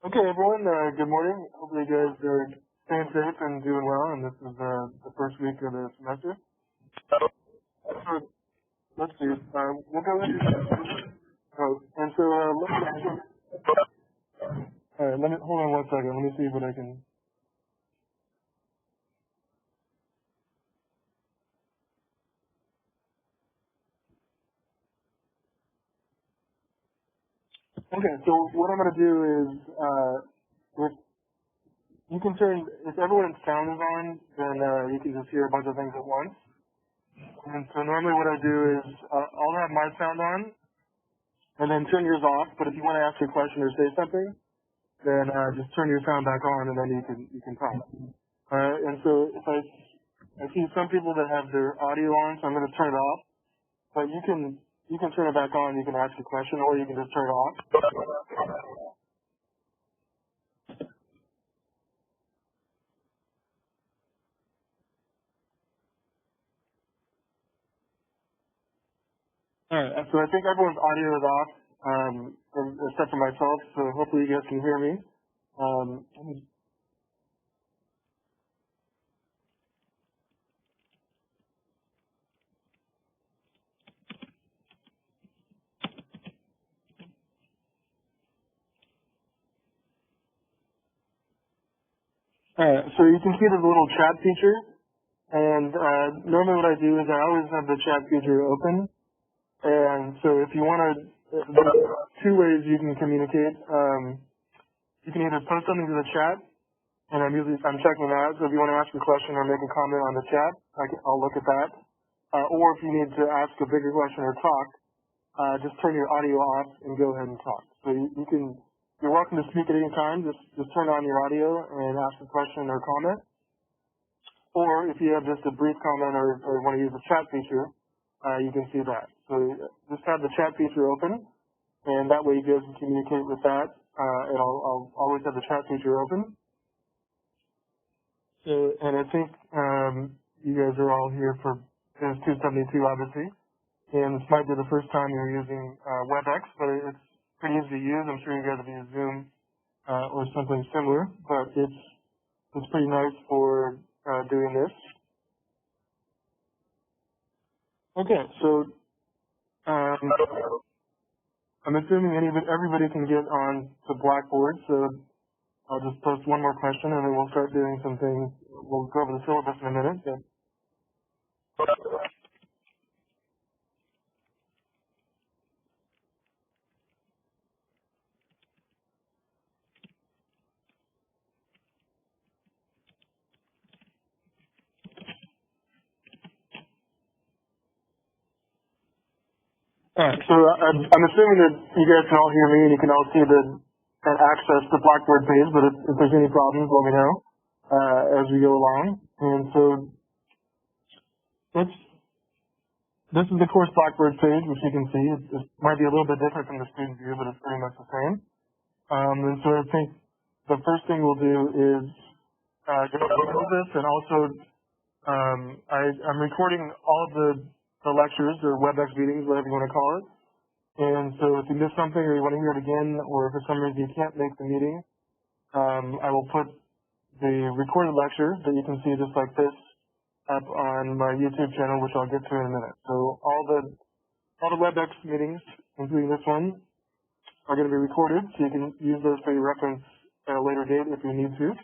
Okay, everyone, good morning. Hopefully you guys are staying safe and doing well, and this is the first week of the semester. So, let's see. We'll go into and so all right, let me hold on one second. Let me see what I can. Okay, so what I'm going to do is, if you can turn, if everyone's sound is on, then you can just hear a bunch of things at once. And so normally what I do is, I'll have my sound on, and then turn yours off. But if you want to ask a question or say something, then just turn your sound back on, and then you can talk. And so if I see some people that have their audio on, so I'm going to turn it off. But you can turn it back on. You can ask a question, or you can just turn it off. All right. So I think everyone's audio is off, except for myself. So hopefully you guys can hear me. Let me so you can see there's a little chat feature, and normally what I do is I always have the chat feature open, and so if you want to, there's two ways you can communicate. You can either post something to the chat, and I'm checking that, so if you want to ask a question or make a comment on the chat, I'll look at that. Or if you need to ask a bigger question or talk, just turn your audio off and go ahead and talk. So you're welcome to speak at any time. Just turn on your audio and ask a question or comment. Or if you have just a brief comment or want to use the chat feature, you can see that. So just have the chat feature open, and that way you guys can communicate with that. And I'll always have the chat feature open. So, and I think you guys are all here for Biz 272, obviously. And this might be the first time you're using WebEx, but it's pretty easy to use. I'm sure you guys have used Zoom or something similar, but it's pretty nice for doing this. Okay, so I'm assuming everybody can get on to Blackboard, so I'll just post one more question and then we'll start doing some things. We'll go over the syllabus in a minute. So. Alright, so I'm assuming that you guys can all hear me and you can all see and access the Blackboard page, but if there's any problems, let me know as we go along. And so this is the course Blackboard page, which you can see. It might be a little bit different from the student view, but it's pretty much the same. And so I think the first thing we'll do is go over this, and also I'm recording all of the lectures or WebEx meetings, whatever you want to call it. And so if you miss something or you want to hear it again, or for some reason you can't make the meeting, I will put the recorded lecture that you can see just like this up on my YouTube channel, which I'll get to in a minute. So all the WebEx meetings, including this one, are going to be recorded, so you can use those for your reference at a later date if you need to.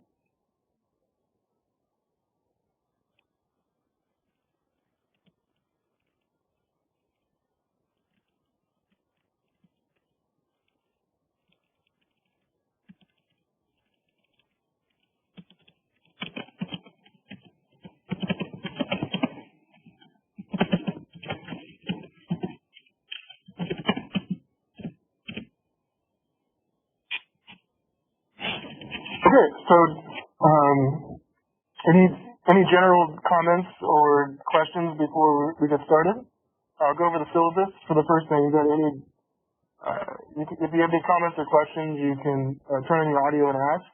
Okay, so any general comments or questions before we get started? I'll go over the syllabus for the first thing. If you have any comments or questions, you can turn on your audio and ask,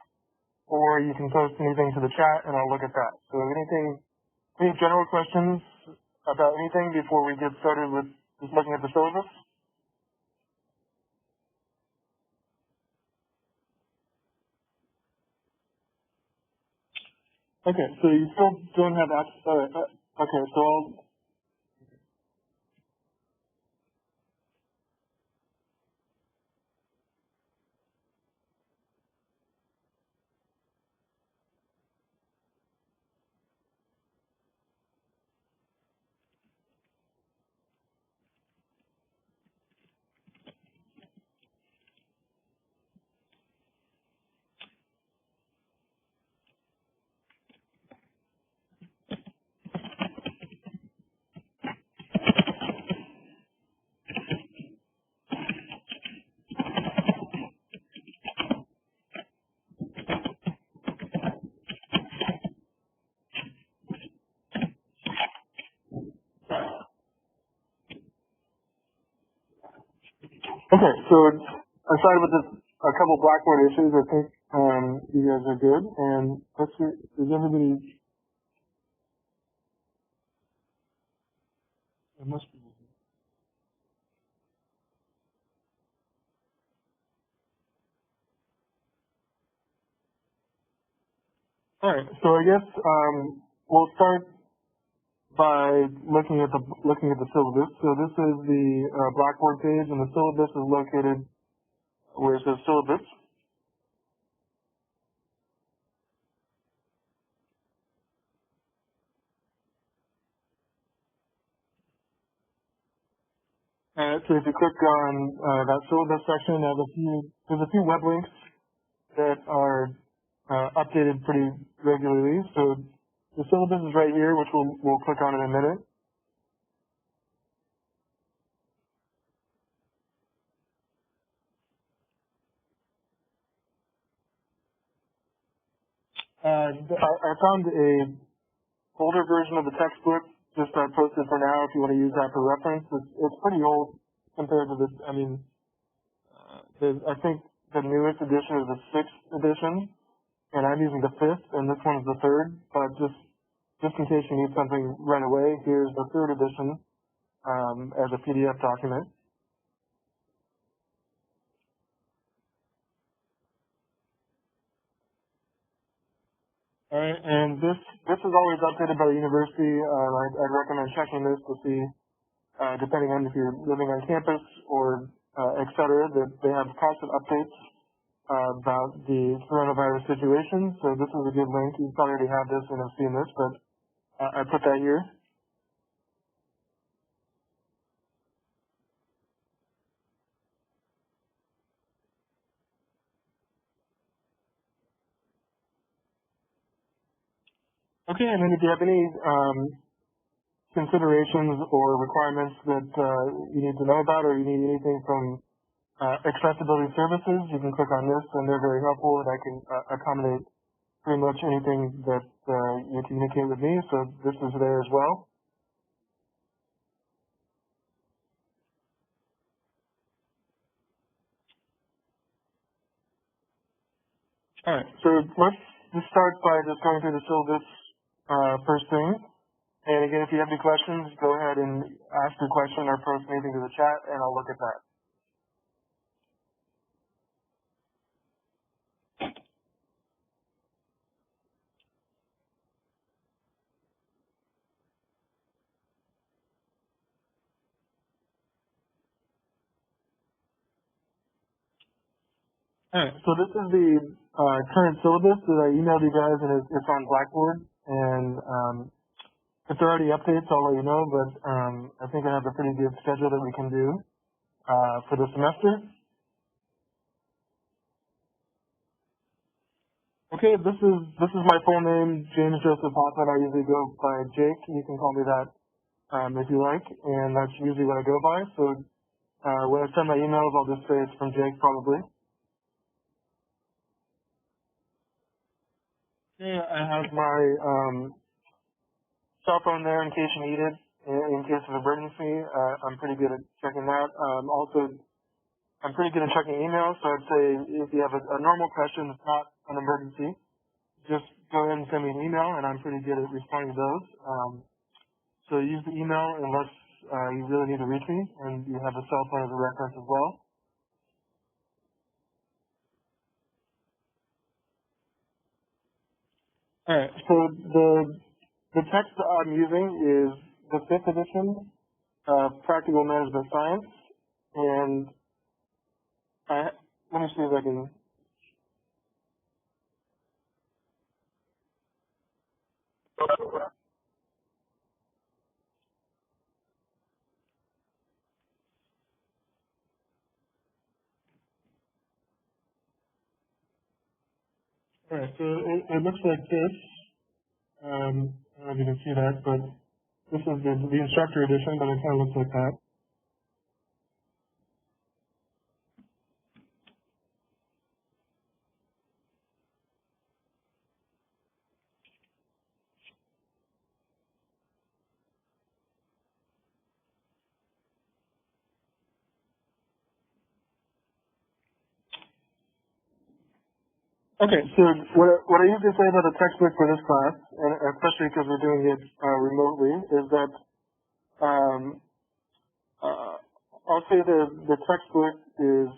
or you can post anything to the chat, and I'll look at that. So any general questions about anything before we get started with just looking at the syllabus? Okay, so you still don't have access. Okay, so I'll. Okay, so aside with this, a couple Blackboard issues, I think you guys are good. And let's see, is everybody? It must be. All right, so I guess we'll start by looking at the syllabus. So this is the Blackboard page, and the syllabus is located where it says syllabus. So if you click on that syllabus section, there's a few web links that are updated pretty regularly. So the syllabus is right here, which we'll click on in a minute. I found a older version of the textbook, just posted for now if you want to use that for reference. It's pretty old compared to this. I mean, I think the newest edition is the 6th edition, and I'm using the 5th, and this one's the 3rd. But just in case you need something right away, here's the 3rd edition as a PDF document. All right, and this is always updated by the university. I'd recommend checking this to see, depending on if you're living on campus or et cetera, that they have constant updates about the coronavirus situation. So this is a good link. You probably already have this and have seen this, but I put that here. Okay, and then if you have any considerations or requirements that you need to know about, or you need anything from accessibility services, you can click on this, and they're very helpful, and I can accommodate pretty much anything that you communicate with me. So this is there as well. All right, so let's just start by just going through the syllabus first thing. And again, if you have any questions, go ahead and ask a question or post anything to the chat, and I'll look at that. All right, so this is the current syllabus that I emailed you guys, and it's on Blackboard. And if there are any updates, I'll let you know, but I think I have a pretty good schedule that we can do for the semester. Okay, this is my full name, James Joseph Hoffman. I usually go by Jake. You can call me that if you like, and that's usually what I go by. So when I send my emails, I'll just say it's from Jake, probably. Yeah, I have my cell phone there in case you need it, in case of emergency. I'm pretty good at checking that. Also, I'm pretty good at checking emails, so I'd say if you have a normal question that's not an emergency, just go ahead and send me an email, and I'm pretty good at responding to those. So use the email unless you really need to reach me, and you have a cell phone as a reference as well. All right. So the text I'm using is the 5th edition of Practical Management Science, and let me see if I can. All right. So it looks like this. I don't know if you can see that, but this is the instructor edition, but it kind of looks like that. Okay, so what I usually say about the textbook for this class, and especially because we're doing it remotely, is that um, I'll say the textbook is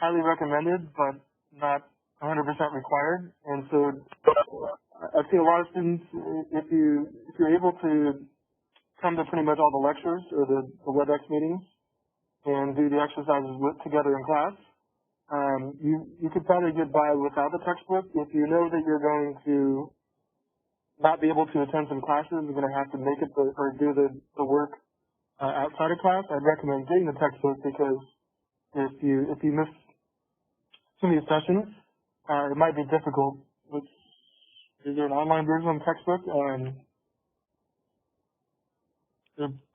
highly recommended, but not 100% required. And so I've seen a lot of students, if you're able to come to pretty much all the lectures or the WebEx meetings and do the exercises together in class, you could probably get by without the textbook. If you know that you're going to not be able to attend some classes, you're going to have to make it or do the work outside of class, I'd recommend getting the textbook, because if you miss some of these sessions, it might be difficult. Is there an online version of the textbook?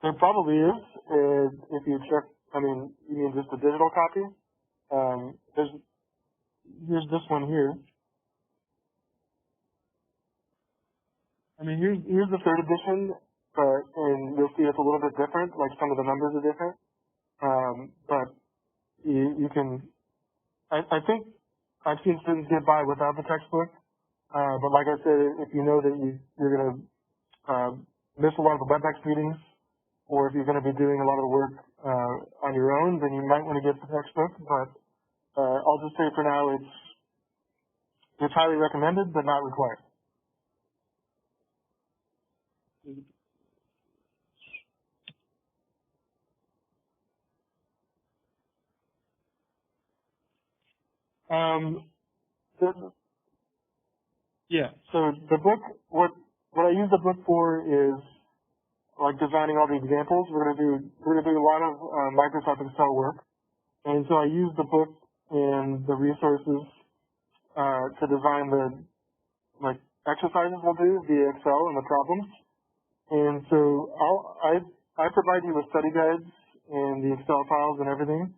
There probably is. If you check, you mean just a digital copy? Here's this one here. Here's the 3rd edition, and you'll see it's a little bit different. Like, some of the numbers are different. But you can. I think I've seen students get by without the textbook. But like I said, if you know that you're going to miss a lot of the WebEx meetings, or if you're going to be doing a lot of the work on your own, then you might want to get the textbook. But I'll just say for now, it's highly recommended, but not required. Yeah. So the book, what I use the book for is like designing all the examples. We're gonna do a lot of Microsoft Excel work, and so I use the book and the resources to design the exercises we'll do via Excel and the problems. And so I provide you with study guides and the Excel files and everything.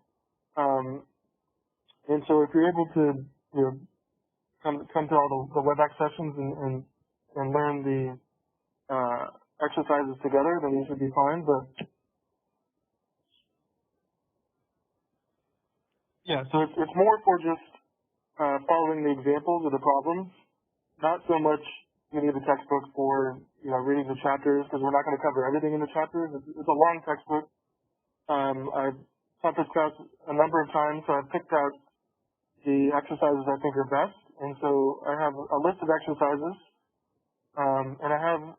And so if you're able to come to all the WebEx sessions and learn the exercises together, then you should be fine. But yeah, so it's more for just following the examples of the problems, not so much you need the textbook for reading the chapters, because we're not going to cover everything in the chapters. It's a long textbook. I've taught this class a number of times, so I've picked out the exercises I think are best, and so I have a list of exercises, and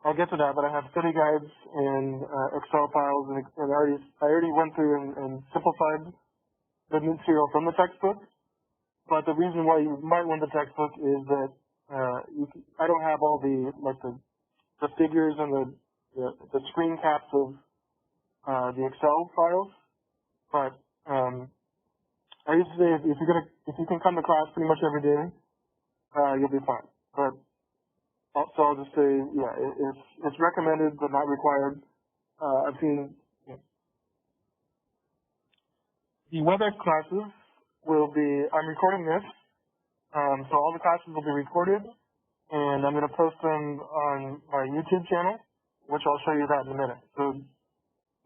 I'll get to that, but I have study guides and Excel files, and I already went through and simplified the material from the textbook. But the reason why you might want the textbook is that I don't have all the figures and the screen caps of the Excel files. But I used to say if you can come to class pretty much every day, you'll be fine. But so I'll just say, yeah, it's recommended but not required. I've seen the WebEx classes I'm recording this, so all the classes will be recorded, and I'm going to post them on my YouTube channel, which I'll show you that in a minute. So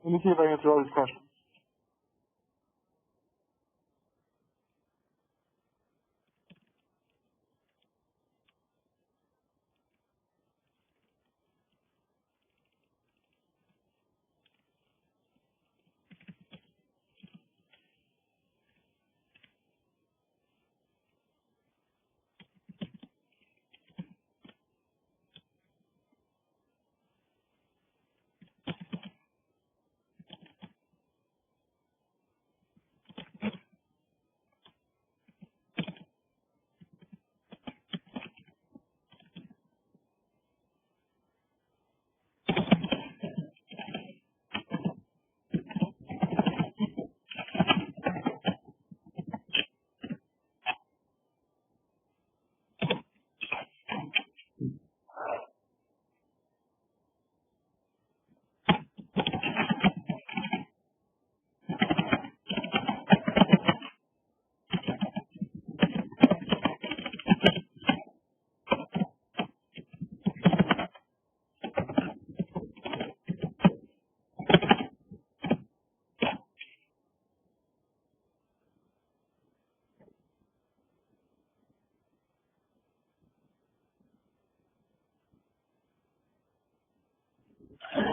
let me see if I answer all these questions.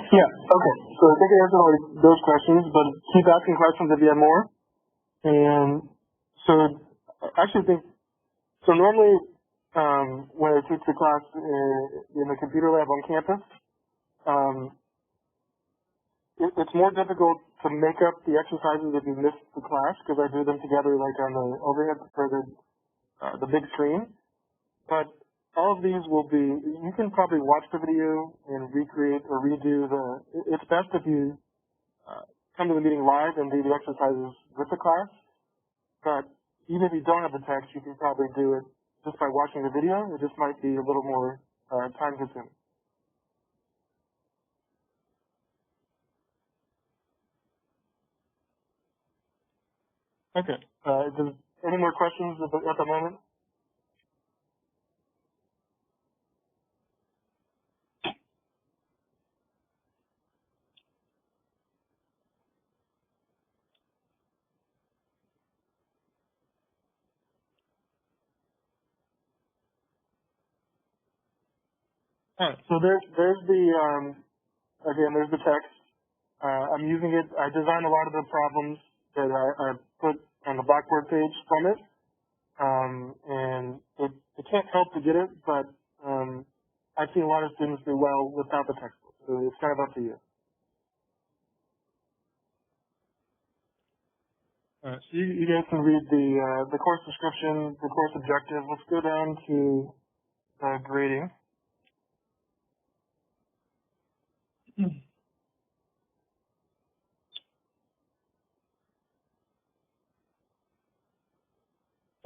Yeah, okay. So I think I answered all those questions, but keep asking questions if you have more. And so I actually think, so normally when I teach the class in the computer lab on campus, um, it's more difficult to make up the exercises if you missed the class because I do them together like on the overhead for the big screen. But all of these will be, you can probably watch the video and recreate or redo it's best if you come to the meeting live and do the exercises with the class. But even if you don't have the text, you can probably do it just by watching the video. It just might be a little more time consuming. Okay. Any more questions at the moment? All right. So there's there's the text. I'm using it. I designed a lot of the problems that I put on the Blackboard page from it. And it can't help to get it, but I've seen a lot of students do well without the textbook. So it's kind of up to you. So you guys can read the course description, the course objective. Let's go down to grading.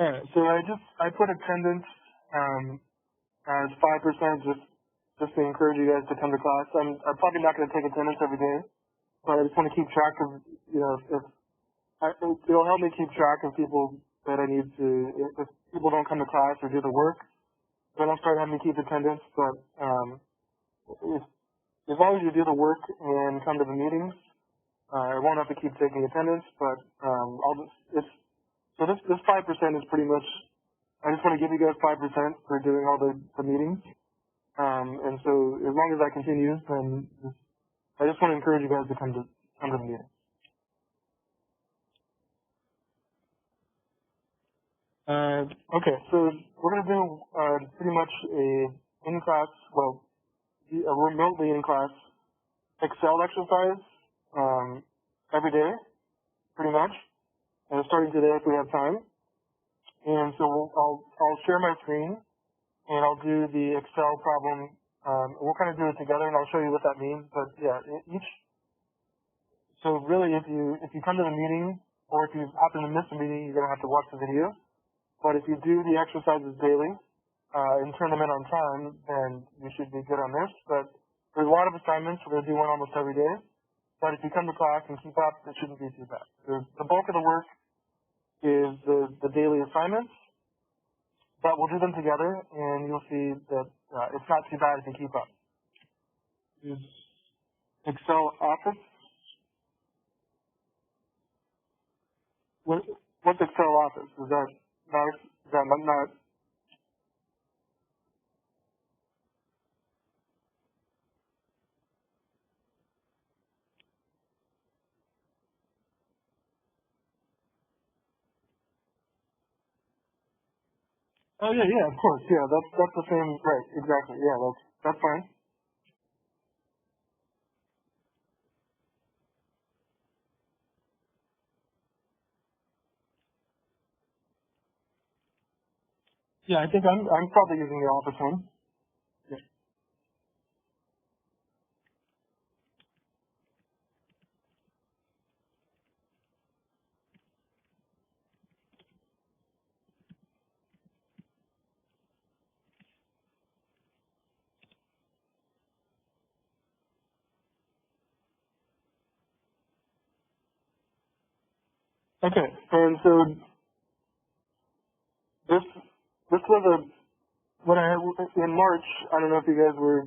All right. So I put attendance as 5% just to encourage you guys to come to class. I'm probably not going to take attendance every day, but I just want to keep track of if it'll help me keep track of people that I need to. If people don't come to class or do the work, then I'll start having to keep attendance. But if as long as you do the work and come to the meetings, I won't have to keep taking attendance. But so this 5% is pretty much. I just want to give you guys 5% for doing all the meetings. And so as long as that continues, then I just want to encourage you guys to come to the meeting. Okay, so we're going to do pretty much a in-class, a remotely in-class Excel exercise every day, pretty much, starting today if we have time. And so I'll share my screen and I'll do the Excel problem. We'll kind of do it together, and I'll show you what that means. But yeah, so really, if you come to the meeting, or if you happen to miss the meeting, you're gonna have to watch the video. But if you do the exercises daily and turn them in on time, then you should be good on this. But there's a lot of assignments. We're gonna do one almost every day. But if you come to class and keep up, it shouldn't be too bad. The bulk of the work is the daily assignments. But we'll do them together, and you'll see that it's not too bad if you keep up. Is Excel Office? What's Excel Office? Is that not? Oh yeah, of course, yeah. That's the same, right? Exactly. Yeah, that's fine. Yeah, I think I'm probably using the Office one. Yeah. Okay, and so this was in March. I don't know if you guys were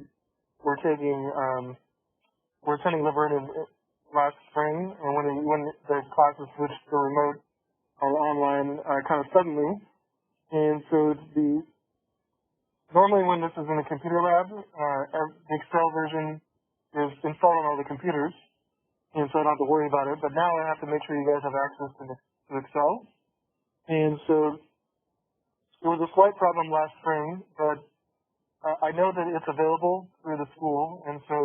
taking were attending Laverne last spring, and when the classes switched to remote or online kind of suddenly, and so normally when this is in a computer lab, the Excel version is installed on all the computers, and so I don't have to worry about it. But now I have to make sure you guys have access to Excel. And so it was a slight problem last spring, but I know that it's available through the school, and so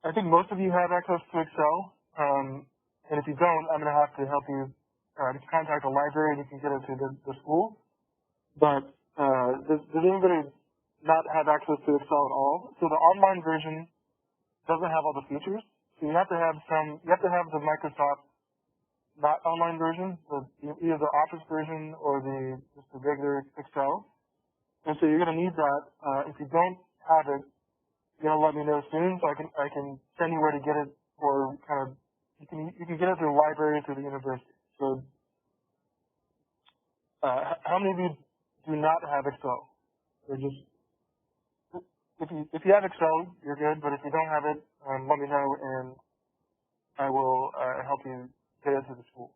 I think most of you have access to Excel, and if you don't, I'm going to have to help you contact the library and you can get it to the school. But does anybody not have access to Excel at all? So the online version doesn't have all the features. So you have to have the Microsoft not online version, either the Office version or just the regular Excel. And so you're going to need that. If you don't have it, you're going to let me know soon so I can send you where to get it, or kind of you can get it through the library, through the university. So how many of you do not have Excel? Or just if you have Excel, you're good. But if you don't have it, let me know and I will help you get it to the school.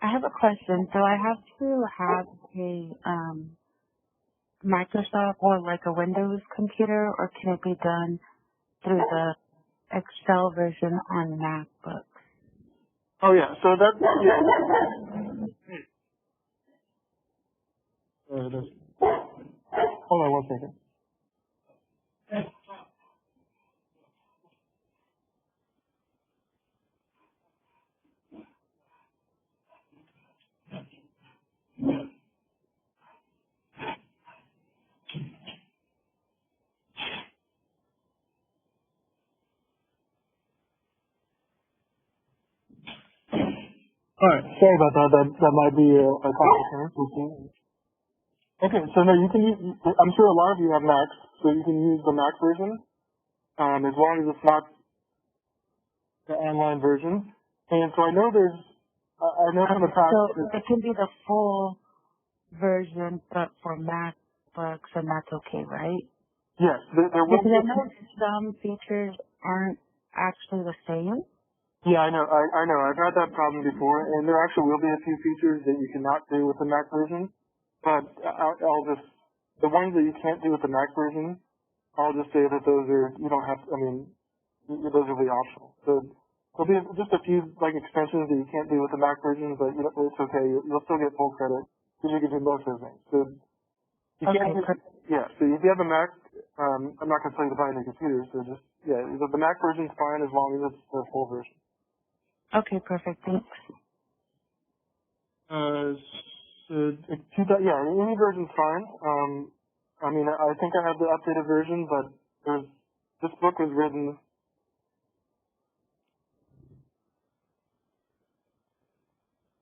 I have a question. So I have to have a Microsoft or like a Windows computer, or can it be done through the Excel version on MacBooks? Oh yeah, so that's yeah. Hold on 1 second. All right, sorry about that. That might be a complication. Okay, so no, you can use. I'm sure a lot of you have Macs, so you can use the Mac version, as long as it's not the online version. And so I know I know in the past. So it can be the full version, but for MacBooks, and that's okay, right? Yes, there will Because be. I know some features aren't actually the same. Yeah, I know. I know. I've had that problem before, and there actually will be a few features that you cannot do with the Mac version. But the ones that you can't do with the Mac version, I'll just say that those are, you don't have, I mean, those will be optional. So there'll be just a few, like, extensions that you can't do with the Mac version, but it's okay. You'll still get full credit because you can do most of the things. So you can't so if you have a Mac, I'm not going to tell you to buy a new computer, so just, the Mac version's fine as long as it's the full version. Okay, perfect. Thanks. Any version's fine. I mean, I think I have the updated version, but this book was written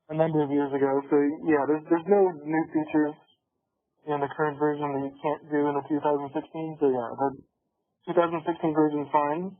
a number of years ago, so yeah, there's no new features in the current version that you can't do in the 2016. So yeah, the 2016 version's fine.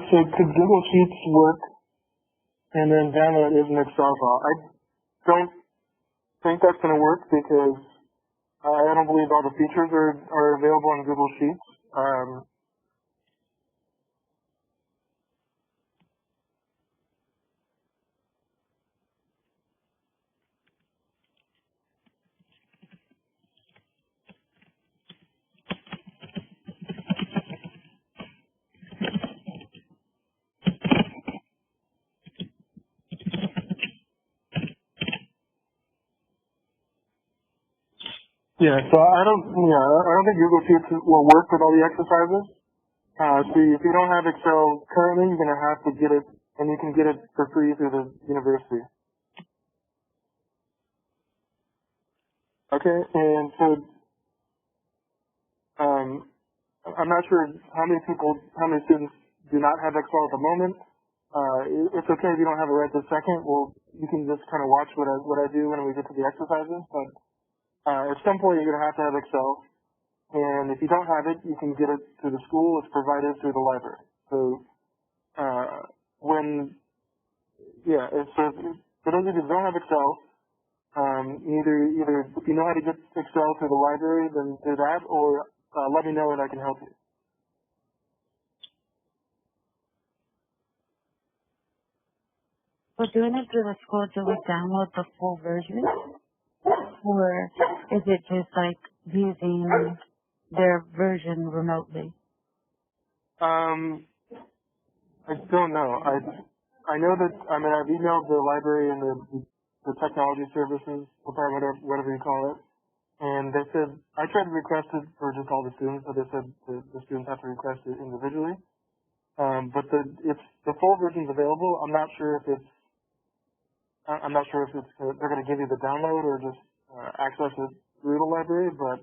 So could Google Sheets work and then download it as an Excel file? I don't think that's going to work because I don't believe all the features are available on Google Sheets. Yeah, so I don't think Google Sheets will work with all the exercises. So if you don't have Excel currently, you're going to have to get it, and you can get it for free through the university. Okay, and so I'm not sure how many students do not have Excel at the moment. It's okay if you don't have it right this second. Well, you can just kind of watch what I do when we get to the exercises. But at some point, you're gonna have to have Excel, and if you don't have it, you can get it through the school. It's provided through the library. So when yeah, it's for those of you who don't have Excel, either if you know how to get Excel through the library, then do that, or let me know and I can help you. For doing it through the school, do we download the full version? Or is it just like using their version remotely? I don't know. I know that I've emailed the library and the technology services department or whatever you call it, and they said I tried to request it for just all the students, but they said the students have to request it individually. But if the full version is available, I'm not sure if they're going to give you the download or just access it through the library, but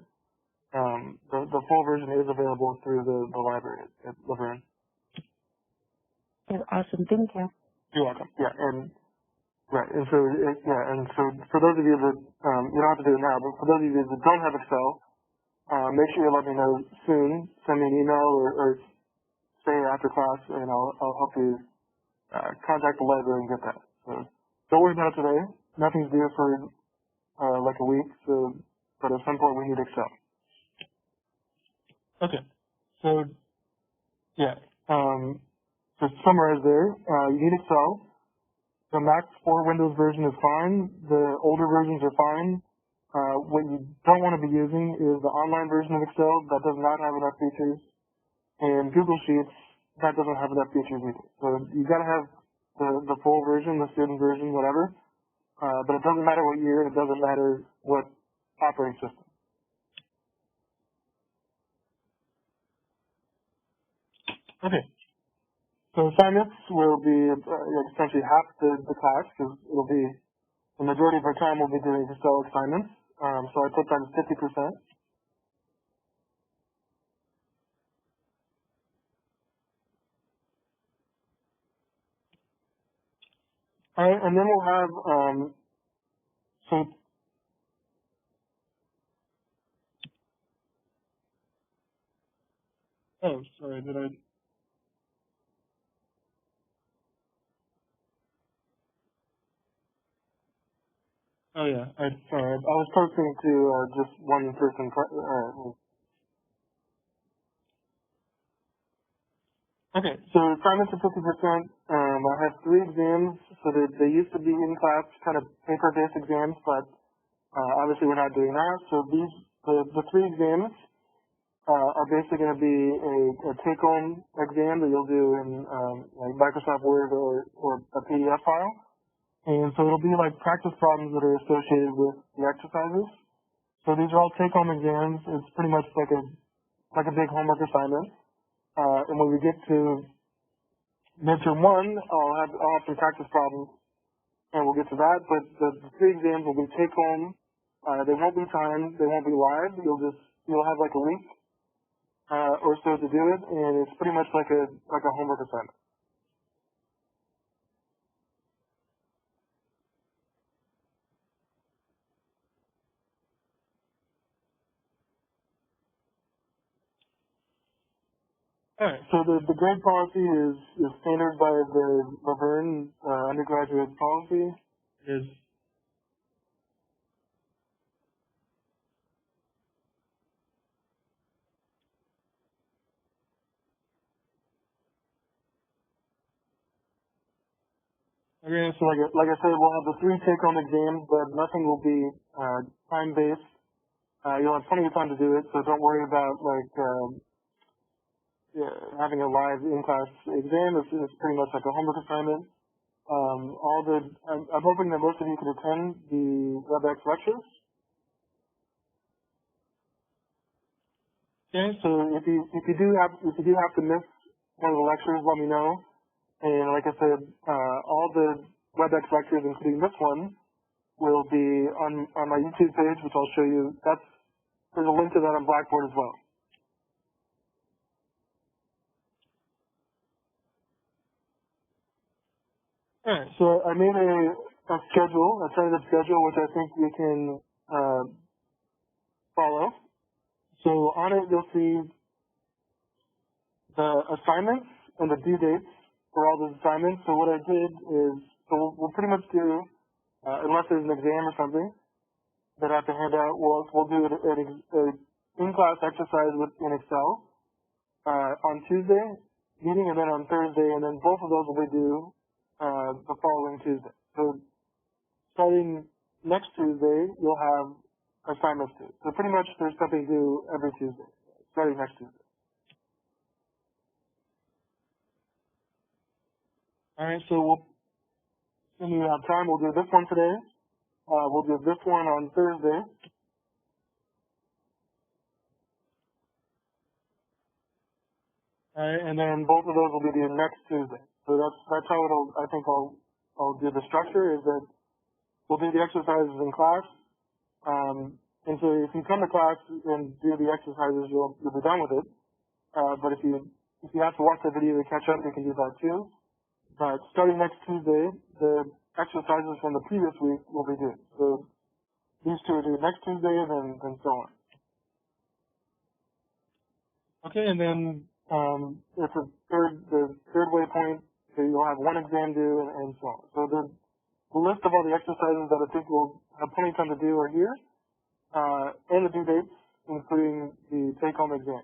the full version is available through the library at Laverne. That's awesome. Thank you. You're welcome. Yeah, and right, and so for those of you that you don't have to do it now, but for those of you that don't have Excel, make sure you let me know soon. Send me an email or say after class, and I'll help you contact the library and get that. So don't worry about it today. Nothing's due for like a week. So, but at some point we need Excel. Okay. So yeah. To summarize there, you need Excel. The Mac or Windows version is fine. The older versions are fine. What you don't want to be using is the online version of Excel that does not have enough features, and Google Sheets that doesn't have enough features either. So you got to have the full version, the student version, whatever. But it doesn't matter what year. It doesn't matter what operating system. Okay. So assignments will be essentially half the class because it'll be the majority of our time we'll be doing Excel assignments. So I put that as 50%. All right, and then we'll have so oh sorry did I oh yeah I was posting to just one person. Okay, so assignments are 50%. I have 3 exams, so they used to be in class kind of paper-based exams, but obviously we're not doing that. So the 3 exams are basically going to be a take-home exam that you'll do in like Microsoft Word or a PDF file. And so it'll be like practice problems that are associated with the exercises. So these are all take-home exams. It's pretty much like a big homework assignment. And when we get to midterm 1, I'll have some practice problems, and we'll get to that. But the 3 exams will be take-home. They won't be timed. They won't be live. You'll have like a week or so to do it, and it's pretty much like a homework assignment. All right. So the grade policy is standard by the Laverne undergraduate policy. Is okay. So like I said, we'll have the 3 take-home exams, but nothing will be time-based. You'll have plenty of time to do it, so don't worry about having a live in-class exam. It's pretty much like a homework assignment. I'm hoping that most of you can attend the WebEx lectures. Okay, so if you do have to miss one of the lectures, let me know. And like I said, all the WebEx lectures, including this one, will be on my YouTube page, which I'll show you. There's a link to that on Blackboard as well. Alright, so I made a schedule, a tentative schedule, which I think we can follow. So on it, you'll see the assignments and the due dates for all those assignments. So what I did is, so we'll pretty much do, unless there's an exam or something that I have to hand out, we'll do an in-class exercise in Excel on Tuesday meeting, and then on Thursday, and then both of those will be due the following Tuesday. So starting next Tuesday, you'll have assignments due. So pretty much there's something due every Tuesday, starting next Tuesday. Alright, so when we have time, we'll do this one today. We'll do this one on Thursday. Alright, and then both of those will be due next Tuesday. So that's how I think I'll do the structure, is that we'll do the exercises in class. And so if you come to class and do the exercises, you'll be done with it. But if you have to watch the video to catch up, you can do that too. But starting next Tuesday, the exercises from the previous week will be due. So these two are due next Tuesday, and then so on. Okay, and then it's the third waypoint. So you'll have one exam due, and so on. So the list of all the exercises that I think we'll have plenty of time to do are here, and the due dates, including the take-home exam.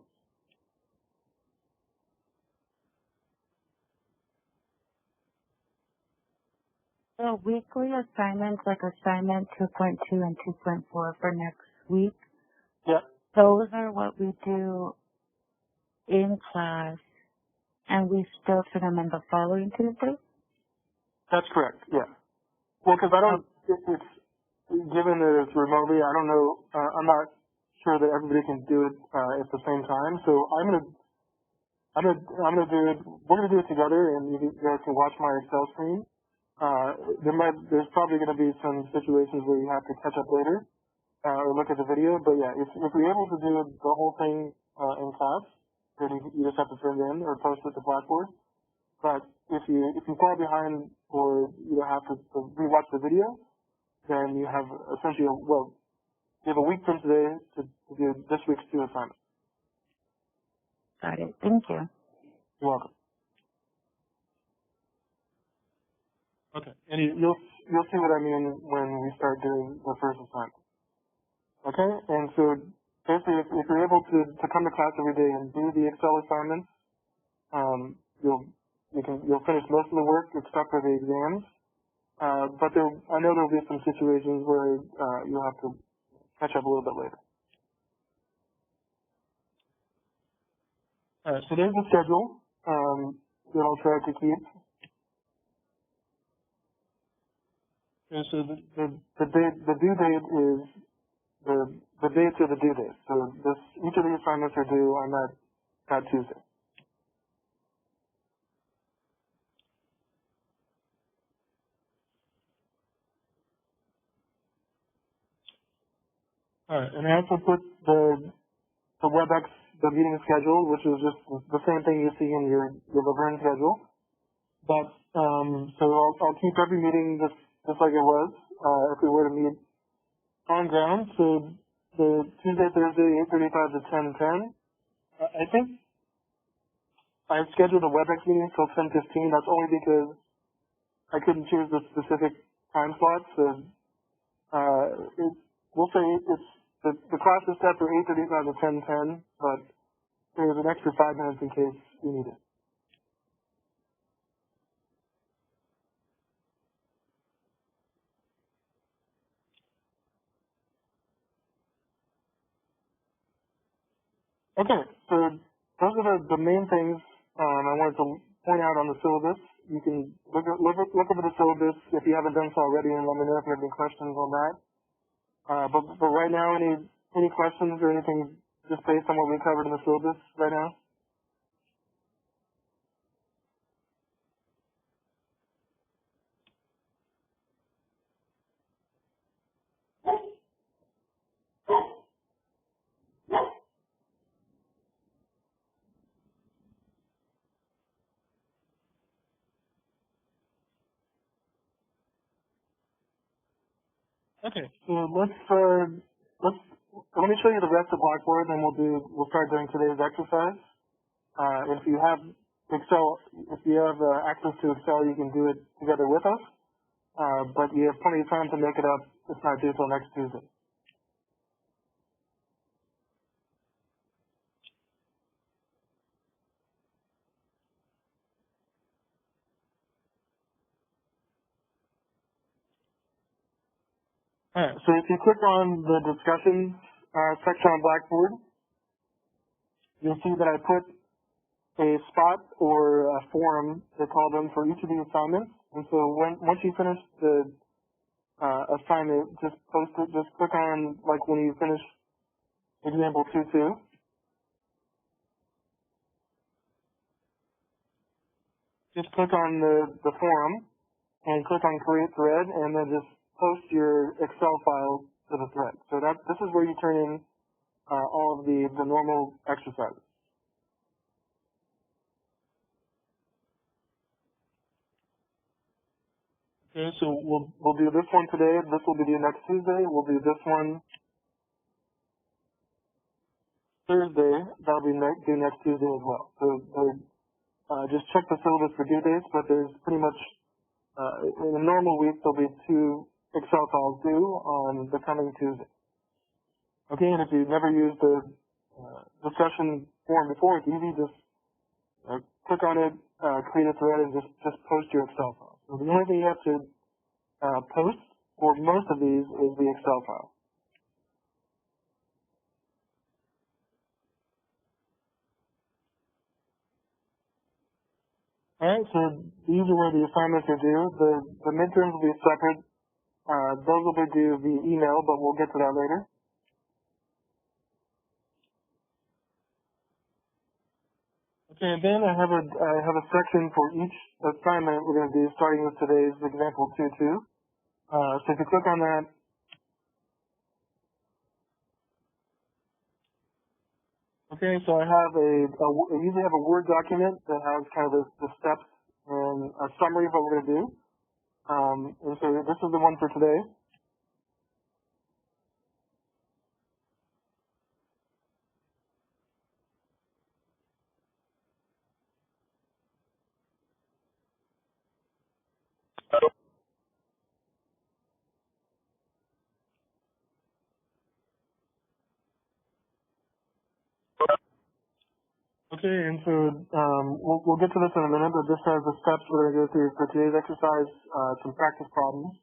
So weekly assignments, like assignment 2.2 and 2.4 for next week, Yeah. those are what we do in class, and we still turn them in the following Tuesday? That's correct, yeah. Well, because I don't, it's, given that it's remotely, I don't know, I'm not sure that everybody can do it at the same time, so I'm gonna do it, we're gonna do it together, and you guys can watch my Excel screen. There's probably going to be some situations where you have to catch up later, or look at the video, but yeah, if you're able to do the whole thing in class, then you just have to turn it in or post it to Blackboard. But if you fall behind or you have to rewatch the video, then you have essentially you have a week from today to do this week's 2 assignments. Got it. Thank you. You're welcome. Okay, and you'll see what I mean when we start doing the first assignment. Okay, and so basically, if you're able to come to class every day and do the Excel assignments, you'll finish most of the work except for the exams. But I know there'll be some situations where you'll have to catch up a little bit later. All right, so there's the schedule that I'll try to keep. And so the due date is the dates are the due date. So each of the assignments are due on that Tuesday. All right, and I also put the WebEx, the meeting schedule, which is just the same thing you see in your Laverne schedule. But so I'll keep every meeting just like it was if we were to meet on ground. So the Tuesday, Thursday, 8:35 to 10:10. I think I scheduled a WebEx meeting till 10:15. That's only because I couldn't choose the specific time slot. So we'll say the class is set for 8:35 to 10:10, but there's an extra 5 minutes in case you need it. Okay, so those are the main things I wanted to point out on the syllabus. You can look over the syllabus if you haven't done so already, and let me know if you have any questions on that. But right now, any questions or anything just based on what we covered in the syllabus right now? Okay, so let me show you the rest of Blackboard, then we'll start doing today's exercise. If you have access to Excel, you can do it together with us. But you have plenty of time to make it up. It's not due till next Tuesday. Alright, so if you click on the discussion section on Blackboard, you'll see that I put a spot or a forum, they call them, for each of the assignments. And so once you finish the assignment, just post it, just click on, like when you finish example 2.2. Just click on the forum and click on create thread and then just post your Excel file to the thread. So this is where you turn in all of the normal exercises. Okay, so we'll do this one today. This will be due next Tuesday. We'll do this one Thursday. That'll be due next Tuesday as well. So just check the syllabus for due dates, but there's pretty much, in a normal week, there'll be 2 Excel files due on the coming Tuesday. Okay, and if you've never used the discussion forum before, it's easy. Just click on it, create a thread, and just post your Excel file. So the only thing you have to post for most of these is the Excel file. Alright, so these are where the assignments are due. The midterms will be separate. Those will be due via email, but we'll get to that later. Okay, and then I have a section for each assignment we're going to do, starting with today's example 2.2. So if you click on that, okay, so I usually have a Word document that has kind of the steps and a summary of what we're going to do. And so this is the one for today. Okay, and so we'll get to this in a minute, but this has the steps we're going to go through for today's exercise, some practice problems.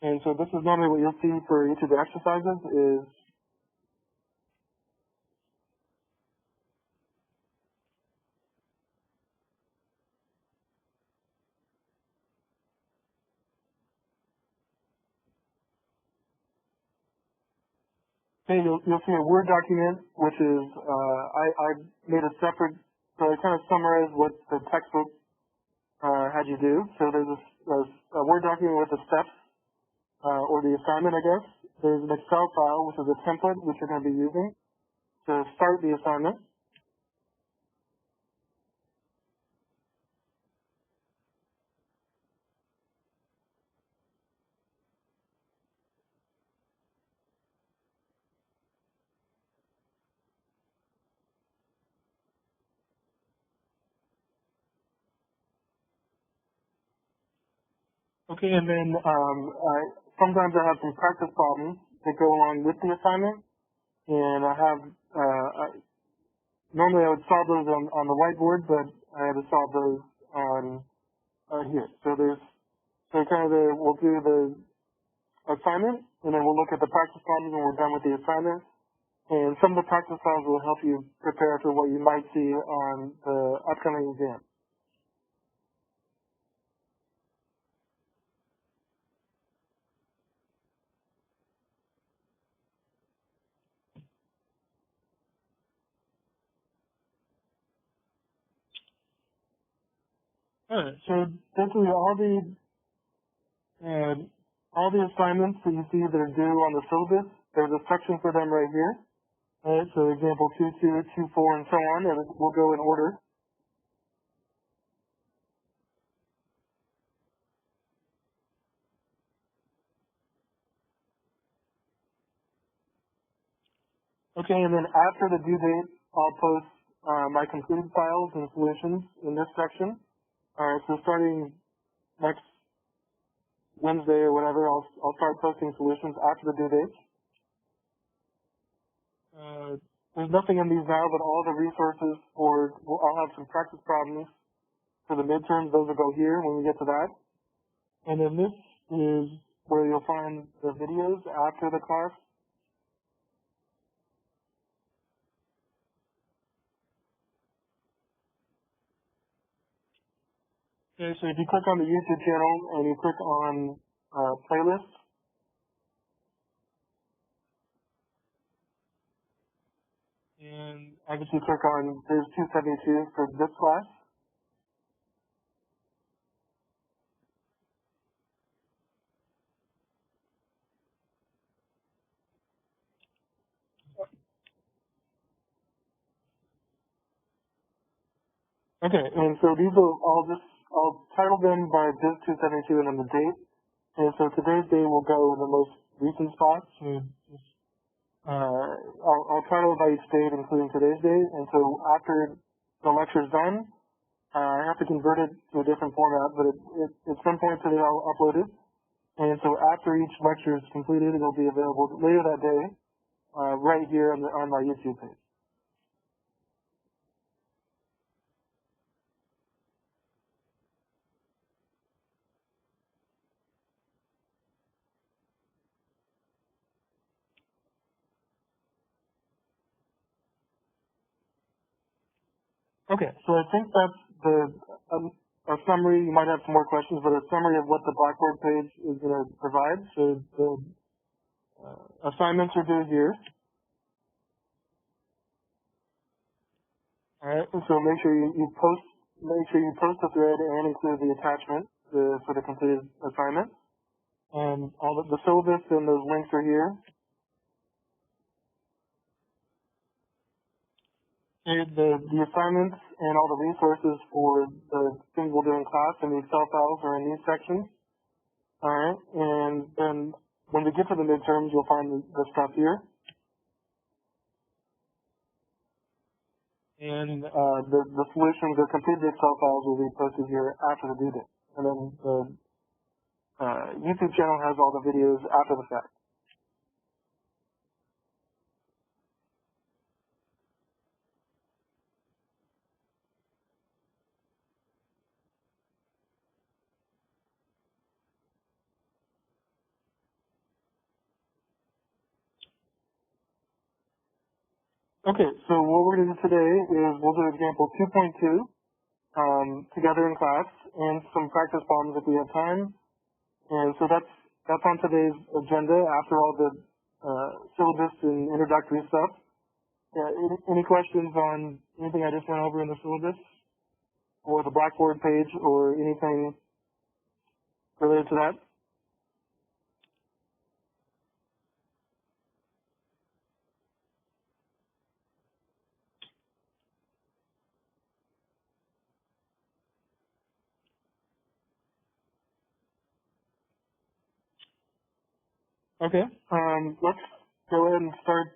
And so this is normally what you'll see for each of the exercises is okay, you'll see a Word document, which is, I made a separate, so I kind of summarize what the textbook had you do. So there's a Word document with the steps, or the assignment, I guess. There's an Excel file, which is a template, which you're going to be using to start the assignment. Okay, and then sometimes I have some practice problems that go along with the assignment, and I have normally I would solve those on the whiteboard, but I had to solve those on here. So we'll do the assignment, and then we'll look at the practice problems when we're done with the assignment. And some of the practice problems will help you prepare for what you might see on the upcoming exam. Alright, so basically all the assignments that you see that are due on the syllabus, there's a section for them right here. Alright, so example 2.2, 2.4, and so on, and we'll go in order. Okay, and then after the due date, I'll post my completed files and solutions in this section. Alright, so starting next Wednesday or whatever, I'll start posting solutions after the due date. There's nothing in these now, but all the resources I'll have some practice problems for the midterms. Those will go here when we get to that. And then this is where you'll find the videos after the class. Okay, so if you click on the YouTube channel and you click on playlists, and obviously click on Biz 272 for this class. Okay, and so these will I'll title them by Biz 272 and then the date. And so today's day will go in the most recent spot. So I'll title it by each date, including today's date. And so after the lecture is done, I have to convert it to a different format, but at some point today I'll upload it. And so after each lecture is completed, it'll be available later that day, right here on my YouTube page. Okay, so I think that's a summary. You might have some more questions, but a summary of what the Blackboard page is going to provide. So the assignments are due here. All right, and so make sure you post the thread and include the attachment for the completed assignment. And all the syllabus and those links are here. The assignments and all the resources for the things we'll do in class and the Excel files are in these sections. All right, and then when we get to the midterms, you'll find the stuff here. And the solutions, the completed Excel files will be posted here after the due date. And then the YouTube channel has all the videos after the fact. Okay, so what we're going to do today is we'll do example 2.2 together in class and some practice problems if we have time. And so that's on today's agenda after all the syllabus and introductory stuff. Any questions on anything I just went over in the syllabus or the Blackboard page or anything related to that? Okay, let's go ahead and start.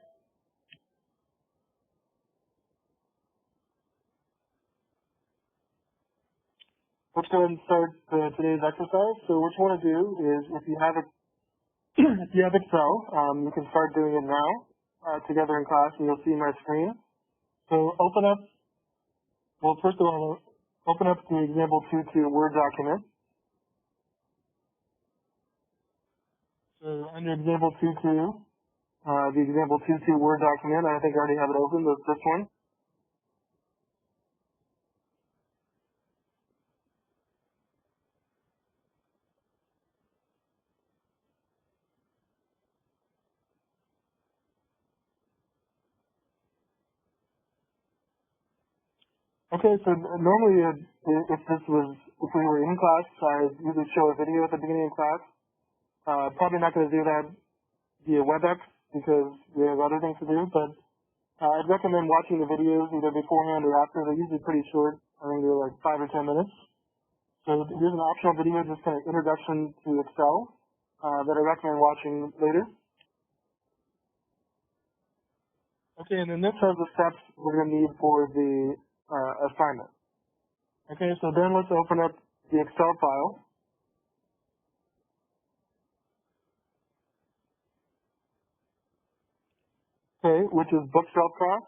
Let's go ahead and start today's exercise. So what you want to do is, if you have Excel, you can start doing it now together in class, and you'll see my screen. So first of all, open up the example 2.2 Word document. So under example 2.2, the example 2.2 Word document, I think I already have it open, but this one. Okay, so normally if we were in class, I usually show a video at the beginning of class. Probably not going to do that via WebEx because we have other things to do, but I'd recommend watching the videos either beforehand or after. They're usually pretty short. I think they're like 5 or 10 minutes. So here's an optional video, just kind of introduction to Excel that I recommend watching later. Okay, and then this has the steps we're going to need for the assignment. Okay, so then let's open up the Excel file. Okay, which is bookshelf costs.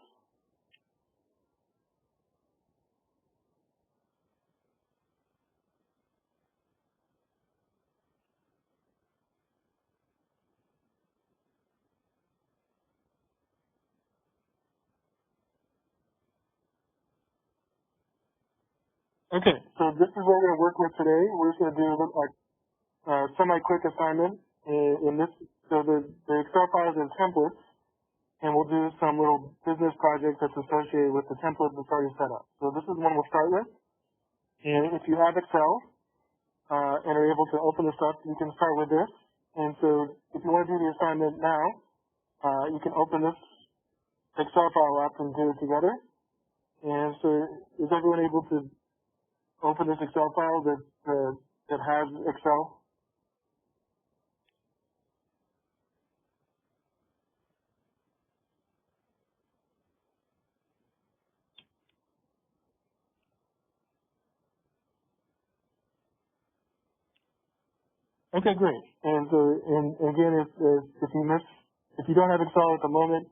Okay, so this is what we're going to work with today. We're just going to do a semi-quick assignment in this. So the Excel file is in templates, and we'll do some little business project that's associated with the template that's already set up. So this is one we'll start with. And if you have Excel and are able to open this up, you can start with this. And so if you want to do the assignment now, you can open this Excel file up and do it together. And so is everyone able to open this Excel file that has Excel? Okay, great. And so, and again, if you don't have Excel at the moment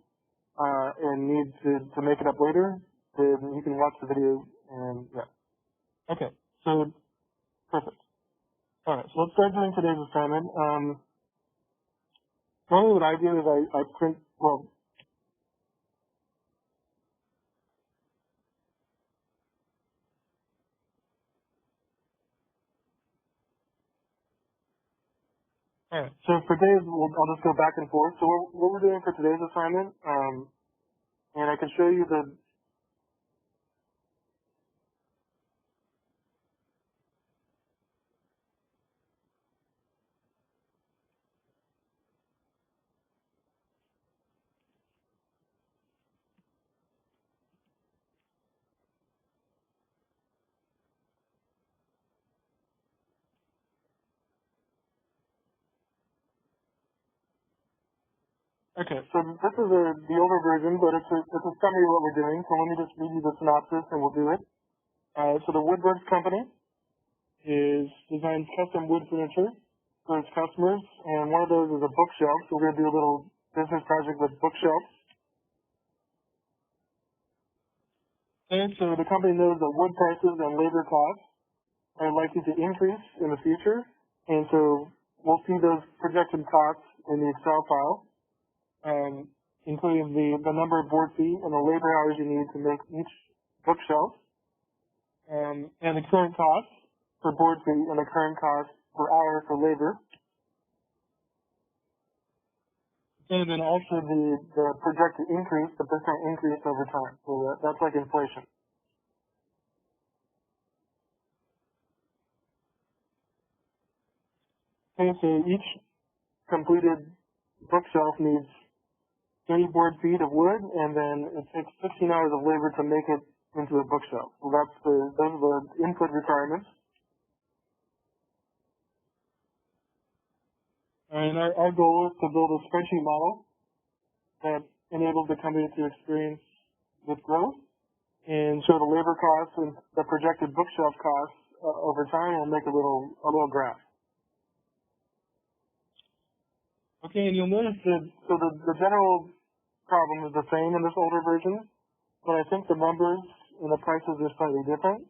and need to make it up later, then you can watch the video and yeah. Okay, so perfect. All right, so let's start doing today's assignment. Normally what I do is I print, well, all right. So for today's, I'll just go back and forth. So what we're doing for today's assignment, and I can show you the. Okay, so this is the older version, but it's a summary of what we're doing. So let me just read you the synopsis, and we'll do it. So the Woodworks Company designs custom wood furniture for its customers, and one of those is a bookshelf. So we're going to do a little business project with bookshelves. And so the company knows that wood prices and labor costs are likely to increase in the future, and so we'll see those projected costs in the Excel file, including the number of board feet and the labor hours you need to make each bookshelf, and the current cost for board feet and the current cost per hour for labor. And then also the projected increase, the percent increase over time. So that's like inflation. Okay, so each completed bookshelf needs 30 board feet of wood, and then it takes 16 hours of labor to make it into a bookshelf. So those are the input requirements. And our goal is to build a spreadsheet model that enables the company to experience with growth and show the labor costs and the projected bookshelf costs over time, and make a little graph. Okay, and you'll notice that so the general problem is the same in this older version, but I think the numbers and the prices are slightly different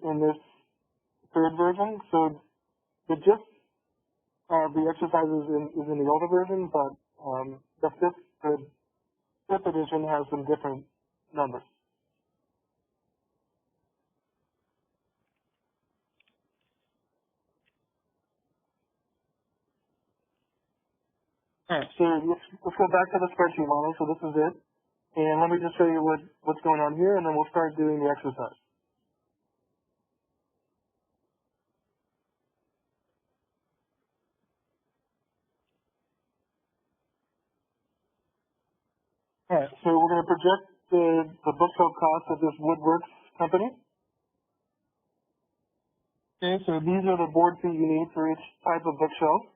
in this third version. So the gist of the exercises is in the older version, but the fifth edition has some different numbers. All right, so let's go back to the spreadsheet model. So this is it. And let me just show you what's going on here, and then we'll start doing the exercise. All right, so we're going to project the bookshelf cost of this Woodworks company. Okay, so these are the board feet you need for each type of bookshelf.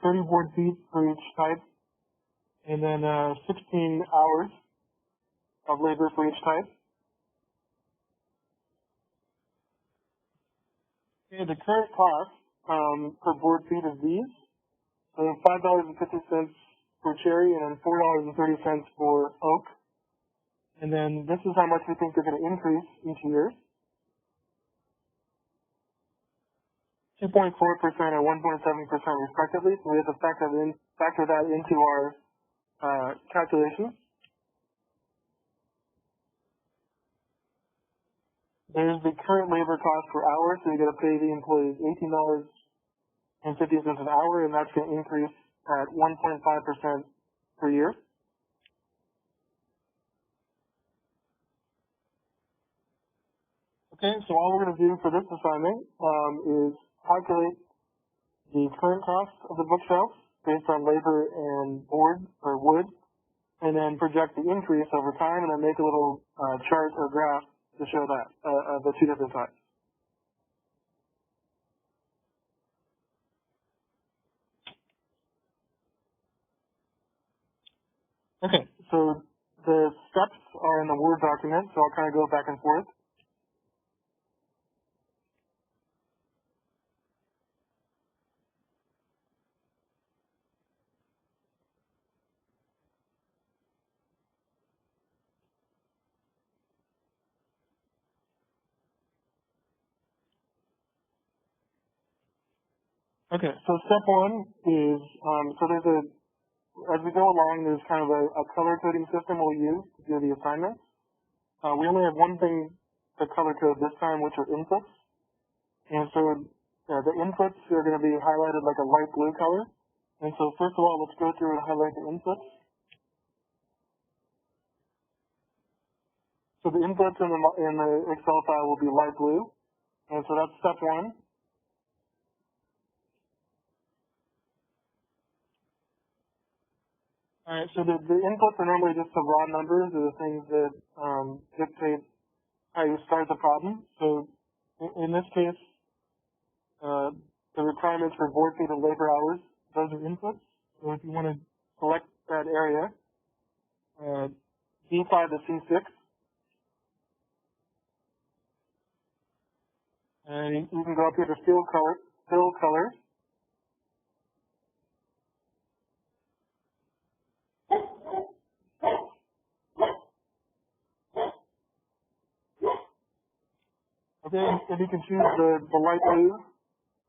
30 board feet for each type, and then 16 hours of labor for each type. Okay, the current cost per board feet is these. So $5.50 for cherry and then $4.30 for oak. And then this is how much we think they're going to increase each year. 2.4% and 1.7% respectively. So we have to factor that into our calculations. There's the current labor cost per hour, so you're going to pay the employees $18.50 an hour, and that's going to increase at 1.5% per year. Okay, so all we're going to do for this assignment is calculate the current cost of the bookshelf based on labor and board or wood, and then project the increase over time, and then make a little chart or graph to show that of the two different types. Okay, so the steps are in the Word document, so I'll kind of go back and forth. Okay, so step one is, as we go along, there's kind of a color coding system we'll use to do the assignments. We only have one thing to color code this time, which are inputs. And so the inputs are going to be highlighted like a light blue color. And so first of all, let's go through and highlight the inputs. So the inputs in the Excel file will be light blue. And so that's step one. All right, so the inputs are normally just the raw numbers, or the things that dictate how you start the problem. So in this case, the requirements for board feet and labor hours, those are inputs. So if you want to select that area, D5 to C6, and you can go up here to fill color. Okay, and you can choose the light blue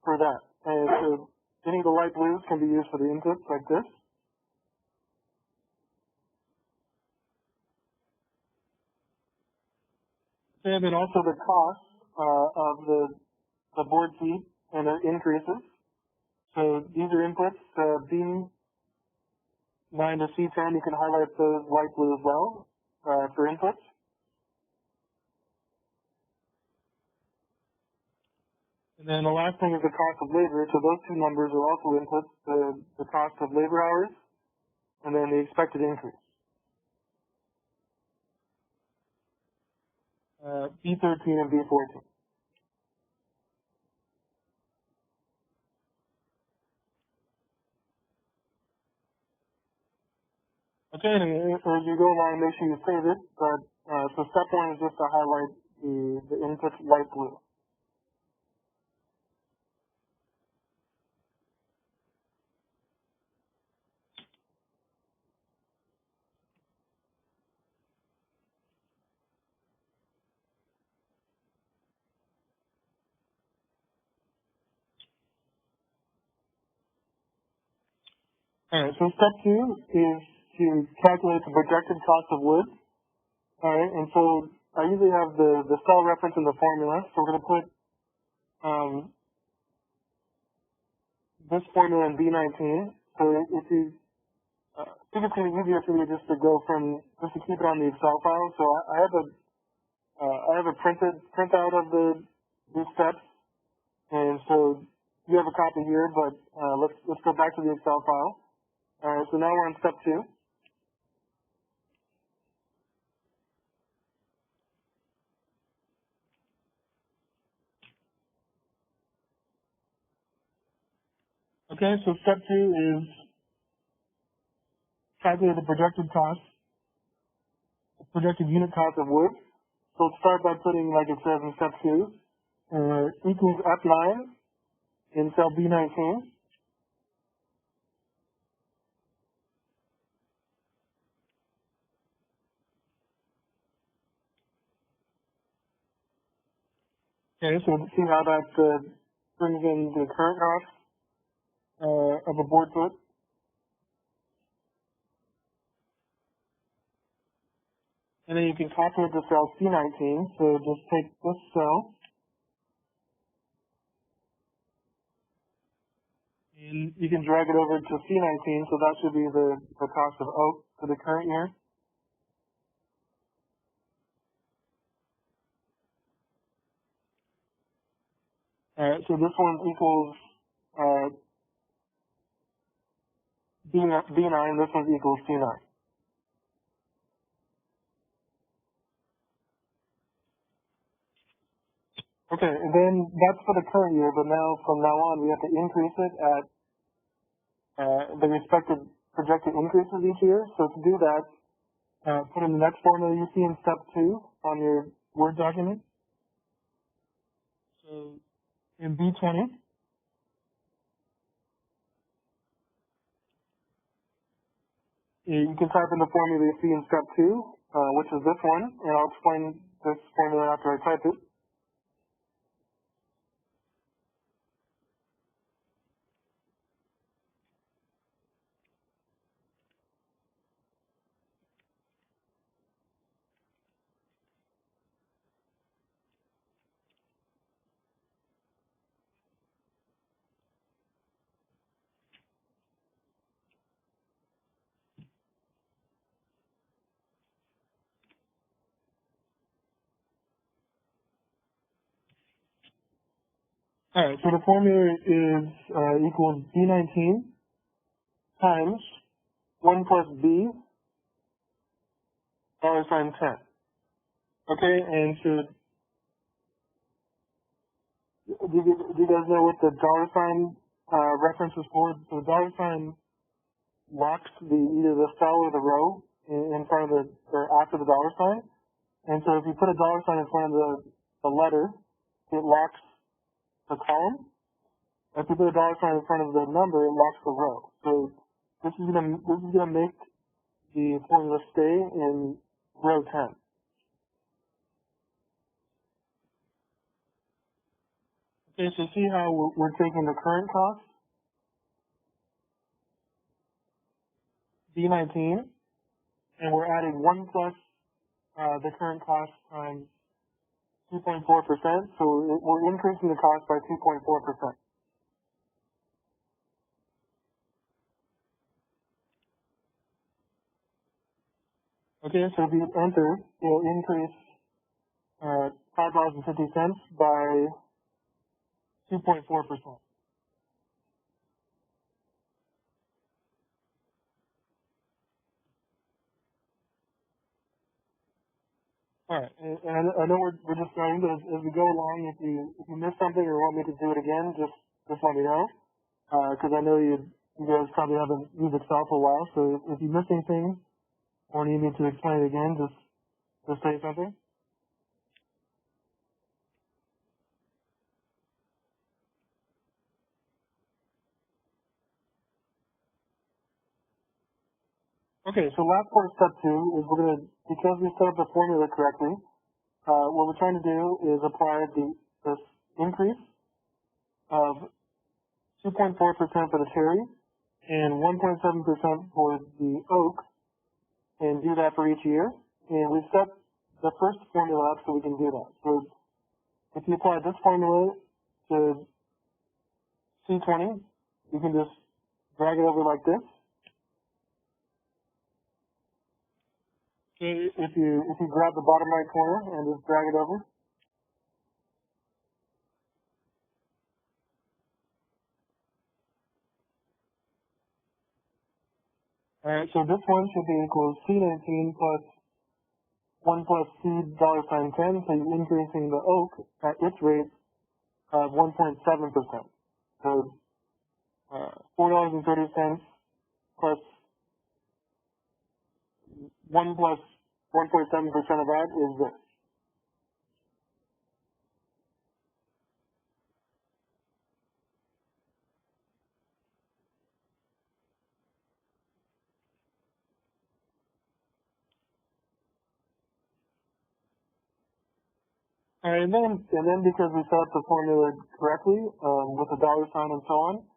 for that. And so any of the light blues can be used for the inputs like this. And then also the cost of the board feet and their increases. So these are inputs, B9 to C10, you can highlight those light blue as well for inputs. And then the last thing is the cost of labor. So those two numbers are also inputs, the cost of labor hours, and then the expected increase. B13 and B14. Okay, and as you go along, make sure you save it. But so step one is just to highlight the input light blue. All right, so step two is to calculate the projected cost of wood. All right, and so I usually have the cell reference in the formula. So we're going to put this formula in B19. So if you, I think it's going to be easier for me just to keep it on the Excel file. So I have a printout of these steps, and so you have a copy here. But let's go back to the Excel file. All right, so now we're on step two. Okay, so step two is calculate the projected unit cost of wood. So let's start by putting, like it says in step 2, equals F9 in cell B19. Okay, so let's see how that brings in the current cost of a board foot. And then you can copy it to cell C19. So just take this cell and you can drag it over to C19. So that should be the cost of oak for the current year. Alright, so this one equals B9, this one equals C9. Okay, and then that's for the current year, but now from now on we have to increase it at the respective projected increases each year. So to do that, put in the next formula you see in step 2 on your Word document. So in B20, you can type in the formula you see in step 2, which is this one, and I'll explain this formula after I type it. Alright, so the formula is equals B19 times 1 plus B $10. Okay, and so do you guys know what the $sign reference is for? So the $sign locks either the cell or the row in front of or after the $sign. And so if you put a $sign in front of the letter, it locks the column. If you put a $sign in front of the number, it locks the row. So this is gonna make the formula stay in row 10. Okay, so see how we're taking the current cost, B19, and we're adding 1 plus the current cost times 2.4%, so we're increasing the cost by 2.4%. Okay, so if you enter, it'll increase $5.50 by 2.4%. Alright, and I know we're just starting, but as we go along, if you miss something or want me to do it again, just let me know. Because I know you guys probably haven't used Excel for a while, so if you miss anything or need me to explain it again, just say something. Okay, so last part of step 2 is because we set up the formula correctly, what we're trying to do is apply this increase of 2.4% for the cherry and 1.7% for the oak, and do that for each year. And we set the first formula up so we can do that. So if you apply this formula to C20, you can just drag it over like this. Okay, if you grab the bottom right corner and just drag it over. Alright, so this one should be equal to C19 plus 1 plus C $10, so you're increasing the oak at its rate of 1.7%. So $4.30 plus 1 plus 1.7% of that is this. All right, and then because we set up the formula correctly with the dollar sign and so on,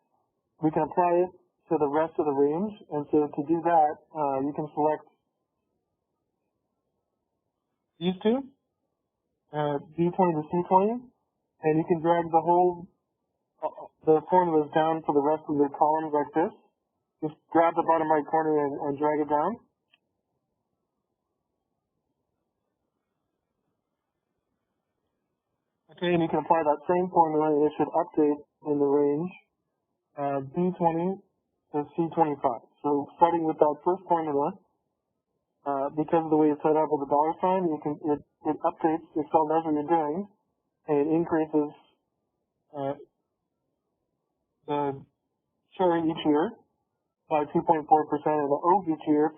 we can apply it to the rest of the range. And so to do that, you can select these two, B20 to C20, and you can drag the formulas down to the rest of the columns like this. Just grab the bottom right corner and drag it down. Okay, and you can apply that same formula and it should update in the range B20 to C25. So starting with that first formula, because of the way it's set up with the dollar sign, it updates, Excel knows what you're doing, and it increases the share each year by 2.4% and the O each year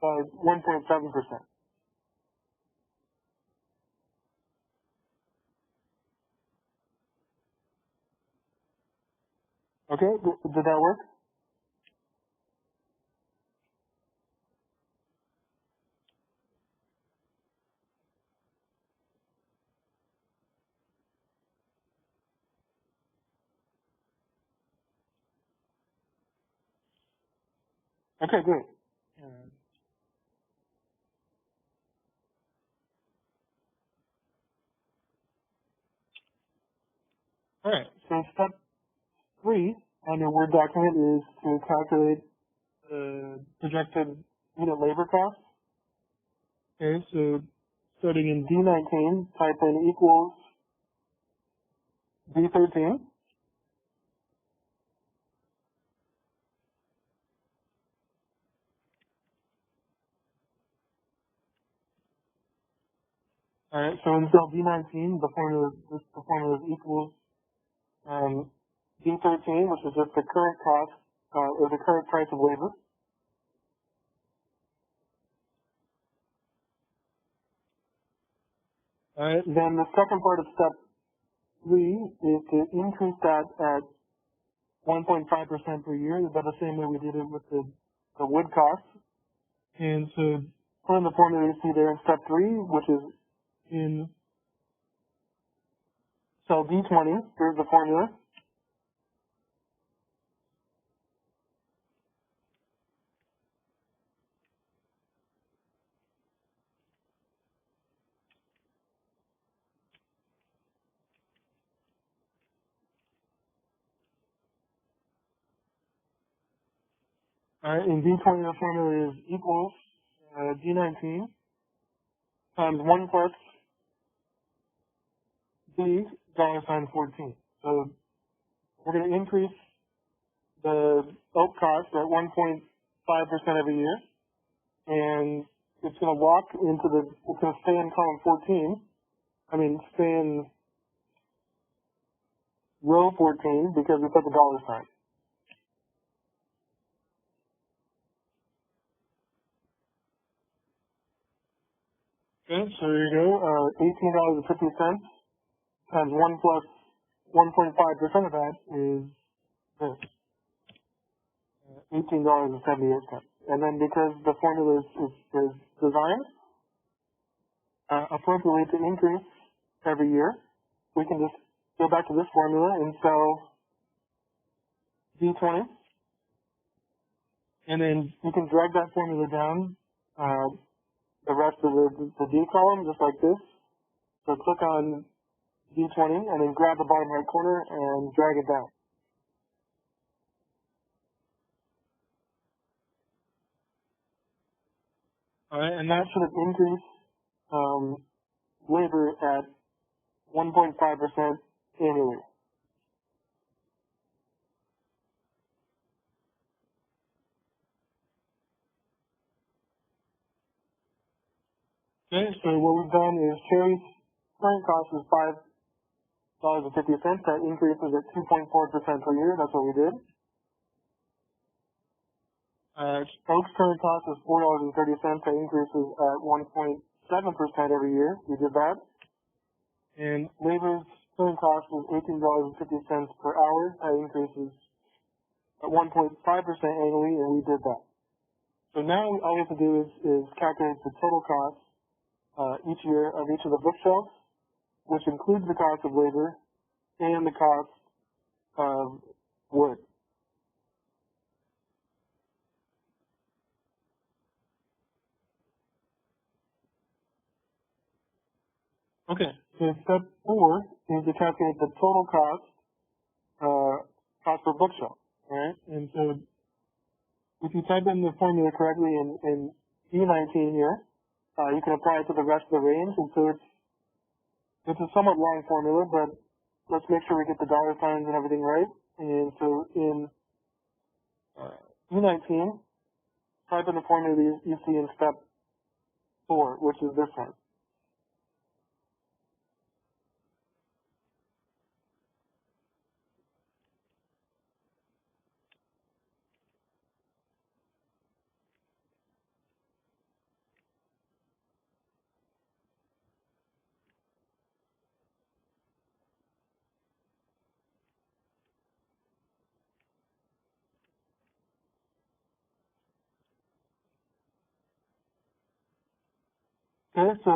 by 1.7%. Okay, did that work? Okay, great. All right, so step 3 on your Word document is to calculate the projected unit labor cost. Okay, so starting in D19, type in equals D13. All right, so in cell D19, the formula is equals D13, which is just the current cost or the current price of labor. All right, then the second part of step 3 is to increase that at 1.5% per year, about the same way we did it with the wood cost. And so put in the formula you see there in step 3, which is in cell D20. Here's the formula. In D20, the formula is equals D19 times 1 plus D $14. So we're going to increase the oak cost at 1.5% every year, and it's going to walk into it's going to stay in column 14. Stay in row 14 because we put the dollar sign. Okay, so here you go, $18.50 times 1 plus 1.5% of that is this, $18.78. And then because the formula is designed appropriately to increase every year, we can just go back to this formula in cell D20, and then you can drag that formula down the rest of the D column just like this. So click on D20 and then grab the bottom right corner and drag it down. All right, and that should have increased labor at 1.5% annually. Okay, so what we've done is Cherry's current cost is $5.50. That increases at 2.4% per year. That's what we did. Oak's current cost is $4.30. That increases at 1.7% every year. We did that. And labor's current cost is $18.50 per hour. That increases at 1.5% annually, and we did that. So now all we have to do is calculate the total cost each year of each of the bookshelves, which includes the cost of labor and the cost of wood. Okay, so step 4 is to calculate the total cost per bookshelf, right? And so if you type in the formula correctly in E19 here, you can apply it to the rest of the range. And so it's a somewhat long formula, but let's make sure we get the dollar signs and everything right. And so in E19, type in the formula you see in step 4, which is this one. Okay, so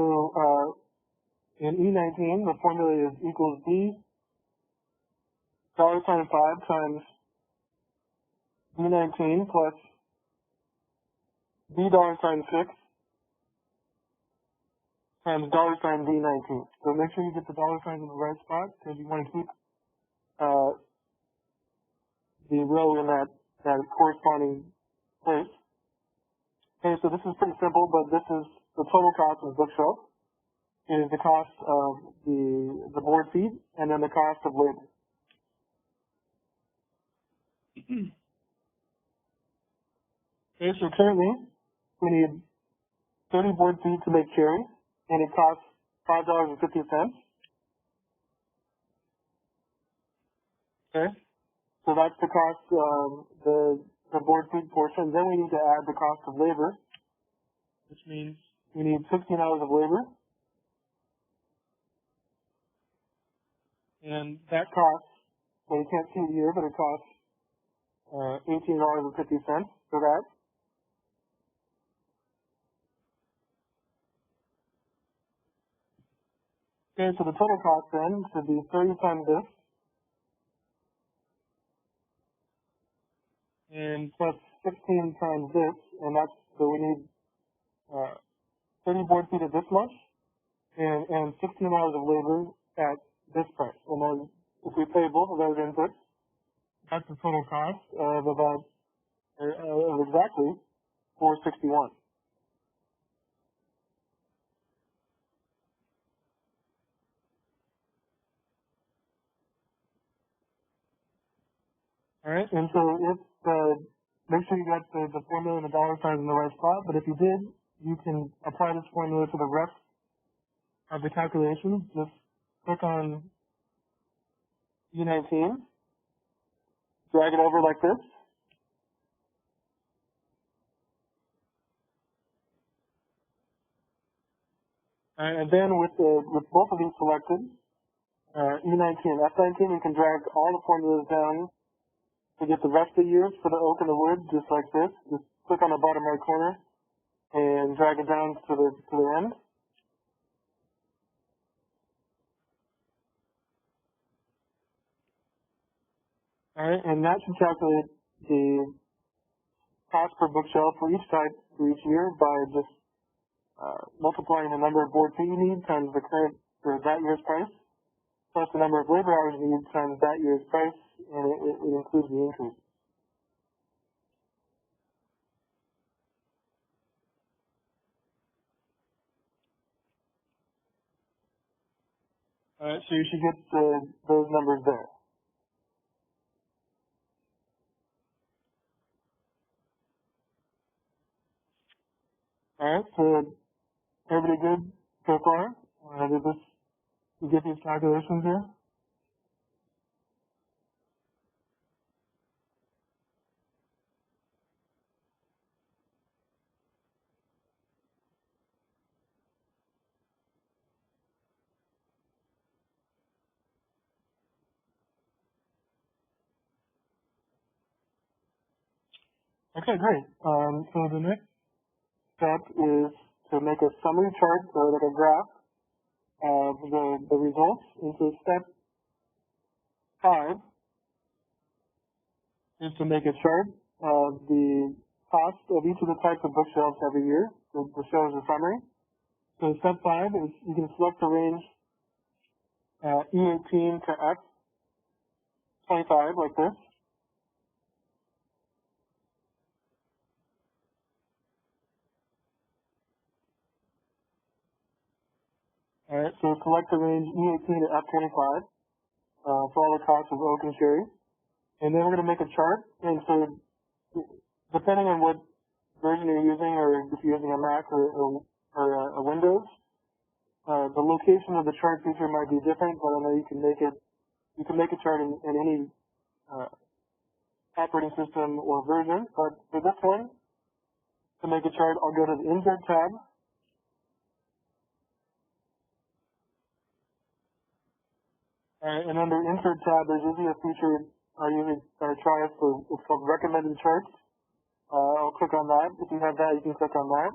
in E19, the formula is equals B $5 times B19 plus B$6 times $B19. So make sure you get the dollar signs in the right spot because you want to keep the row in that corresponding place. Okay, so this is pretty simple, but this is the total cost of the bookshelf. It is the cost of the board feet and then the cost of labor. Okay, so currently we need 30 board feet to make cherry, and it costs $5.50. Okay, so that's the cost of the board feet portion. Then we need to add the cost of labor, which means we need 16 hours of labor, and that costs, well, you can't see it here, but it costs $18.50 for that. Okay, so the total cost then should be 30 times this, and plus 16 times this, and that's, so we need 30 board feet at this much, and 16 hours of labor at this price. And then if we pay both of those inputs, that's the total cost of about, of exactly $4.61. All right, and so if make sure you got the formula and the dollar signs in the right spot. But if you did, you can apply this formula to the rest of the calculations. Just click on E19, drag it over like this. And then with both of these selected, E19 and F19, you can drag all the formulas down to get the rest of the years for the oak and the wood, just like this. Just click on the bottom right corner and drag it down to the end. All right, and that should calculate the cost per bookshelf for each type for each year by just multiplying the number of board feet you need times the current or that year's price, plus the number of labor hours you need times that year's price, and it includes the increase. All right, so you should get those numbers there. All right, so everybody good so far? Did you get these calculations here? Okay, great. So the next step is to make a summary chart or like a graph of the results. And so step 5 is to make a chart of the cost of each of the types of bookshelves every year. So to show as a summary. So step 5 is you can select the range E18 to F25 like this. Alright, so select the range E18 to F25 for all the costs of oak and cherry. And then we're going to make a chart. And so depending on what version you're using, or if you're using a Mac or a Windows, the location of the chart feature might be different, but I know you can make a chart in any operating system or version. But for this one, to make a chart, I'll go to the Insert tab. And under Insert tab, there's usually a feature I try it for. It's called Recommended Charts. I'll click on that. If you have that, you can click on that.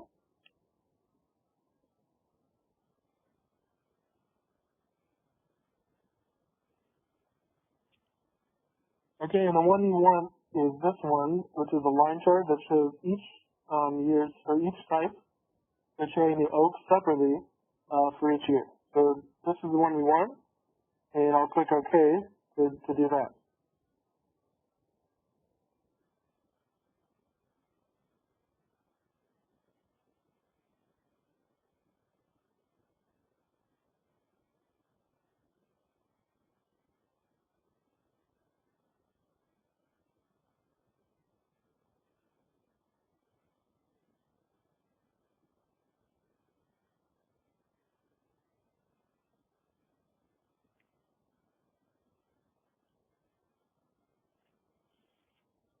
Okay, and the one you want is this one, which is a line chart that shows each year's or each type. They're showing the oak separately for each year. So this is the one we want, and I'll click OK to do that.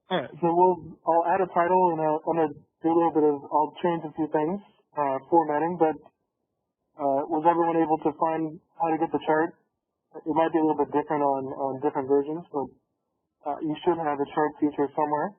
Alright, so I'll add a title, and I'm going to do a little bit of, I'll change a few things, formatting, but was everyone able to find how to get the chart? It might be a little bit different on different versions, but you should have a chart feature somewhere.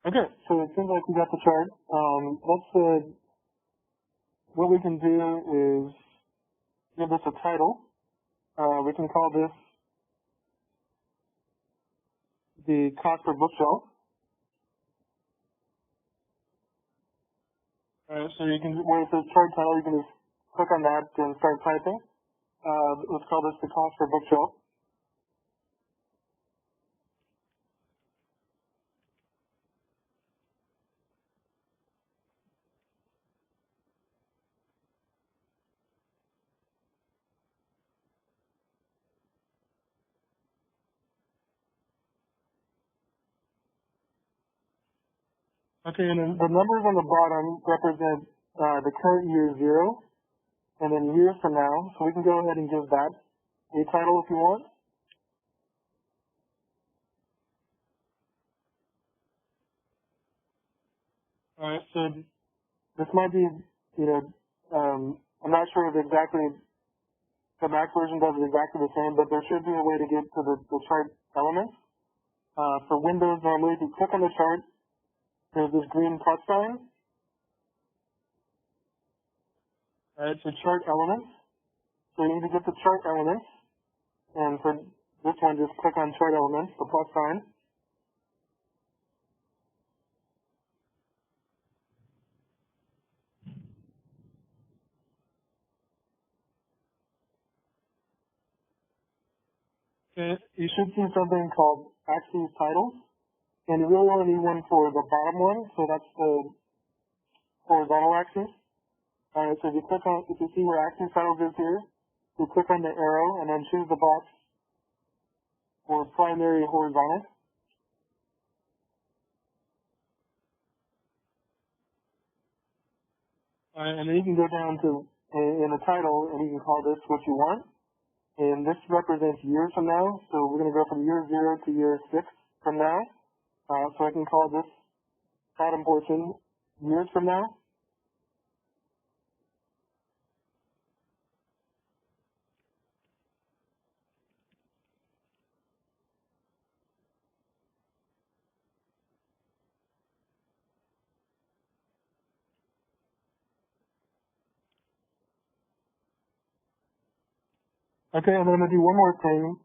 Okay, so it seems like we got the chart. What we can do is give this a title. We can call this the cost per bookshelf. So you can, where it says chart title, you can just click on that and start typing. Let's call this the cost per bookshelf. Okay, and then the numbers on the bottom represent the current year 0, and then years from now. So we can go ahead and give that a title if you want. Alright, so this might be, I'm not sure if exactly the Mac version does it exactly the same, but there should be a way to get to the chart elements. For Windows, normally if you click on the chart, there's this green plus sign. It's a chart elements. So you need to get the chart elements. And for this one, just click on chart elements, the plus sign. Okay, you should see something called Axes Titles. And you really only need one for the bottom one, so that's the horizontal axis. Alright, so if you see where Axes Titles is here, you click on the arrow and then choose the box for primary horizontal. And then you can go down to in the title and you can call this what you want. And this represents years from now, so we're going to go from year 0 to year 6 from now. So I can call this bottom portion years from now. Okay, and then I'm going to do one more thing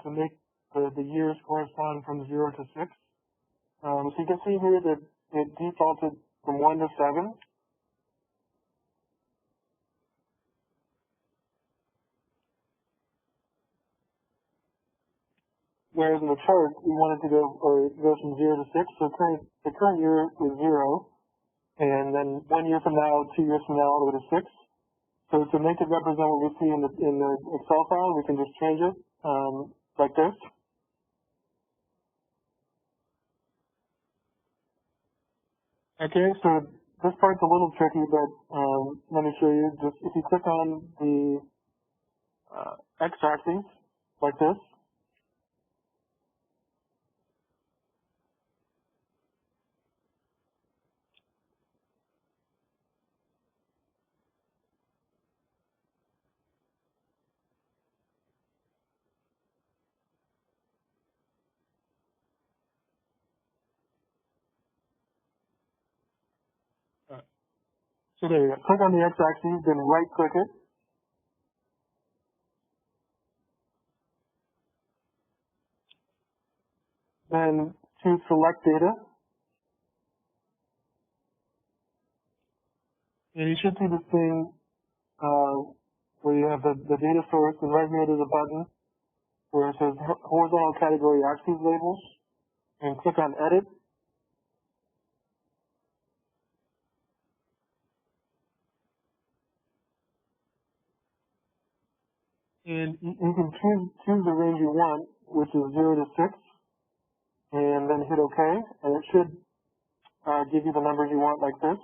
to make the years correspond from 0 to 6. So you can see here that it defaulted from 1 to 7. Whereas in the chart, we wanted to go from 0 to 6. So the current year is 0. And then 1 year from now, 2 years from now, all the way to 6. So to make it represent what we see in the Excel file, we can just change it like this. Okay, so this part's a little tricky, but let me show you. Just if you click on the x-axis like this, so there you go. Click on the x-axis, then right-click it. Then choose select data. And you should see this thing where you have the data source, and right here there's a button where it says horizontal category axes labels, and click on edit. And you can choose the range you want, which is 0 to 6, and then hit OK, and it should give you the numbers you want like this.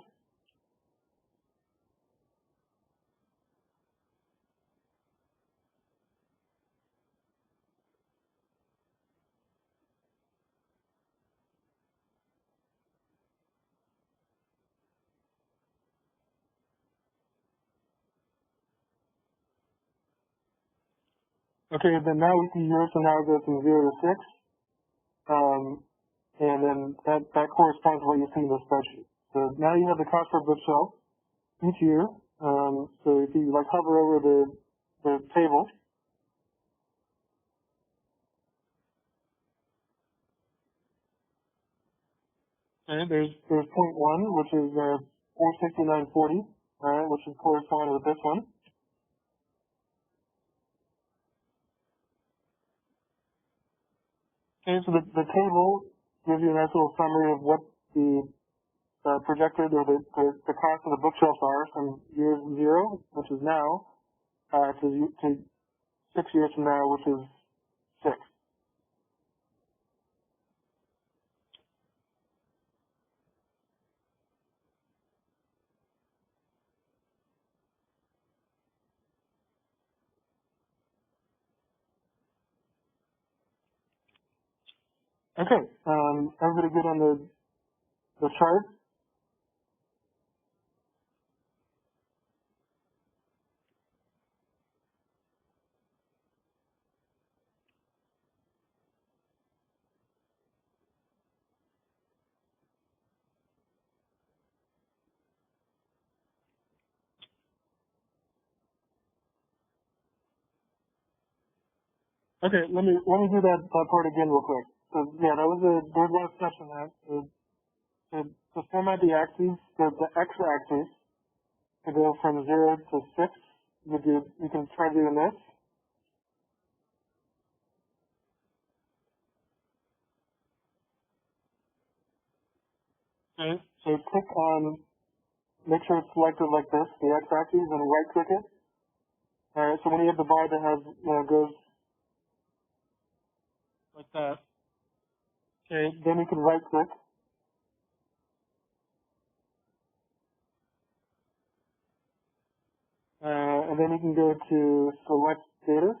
Okay, then now we see years from now goes from 0 to 6, and then that corresponds to what you see in the spreadsheet. So now you have the cost per bookshelf each year. So if you like hover over the table, okay, there's point 1, which is 469.40, alright, which would correspond with this one. Okay, so the table gives you a nice little summary of what the projected or the cost of the bookshelves are from year 0, which is now, to 6 years from now, which is 6. Okay, everybody good on the chart? Okay, let me do that part again real quick. So yeah, there's a lot of steps in that. To format the axes, the x-axis, to go from 0 to 6, you can try doing this. Okay, so click on, make sure it's selected like this, the x-axis, and right-click it. Alright, so when you have the bar that has, goes like that, okay, then you can right-click, and then you can go to select data.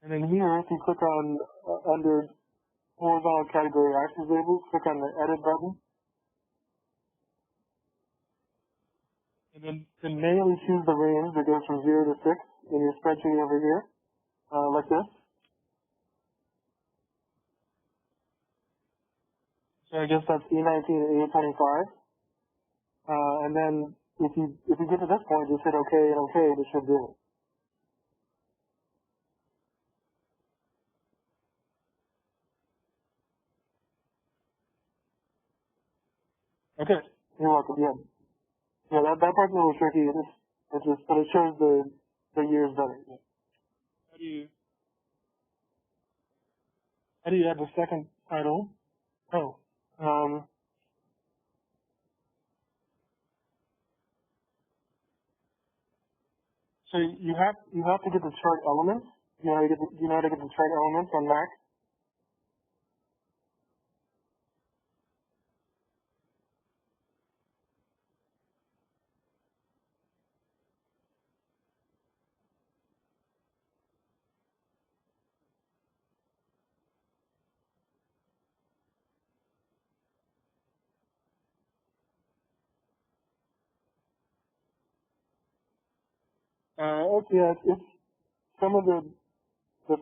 And then here, if you click on under horizontal category axis labels, click on the edit button. And then manually choose the range that goes from 0 to 6 in your spreadsheet over here, like this. So I guess that's E19 and E25. And then if you get to this point, just hit OK and OK, and it should do it. Okay, you're welcome. Yeah, that part's a little tricky. But it shows the years better. Yeah. How do you add the second title? Oh, so you have to get the chart elements. You know how to get the chart elements on Mac? Okay, it's some of the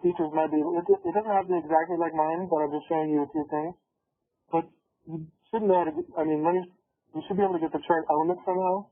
features might be, it doesn't have to be exactly like mine, but I'm just showing you a few things. But you should know how to get, you should be able to get the chart elements somehow.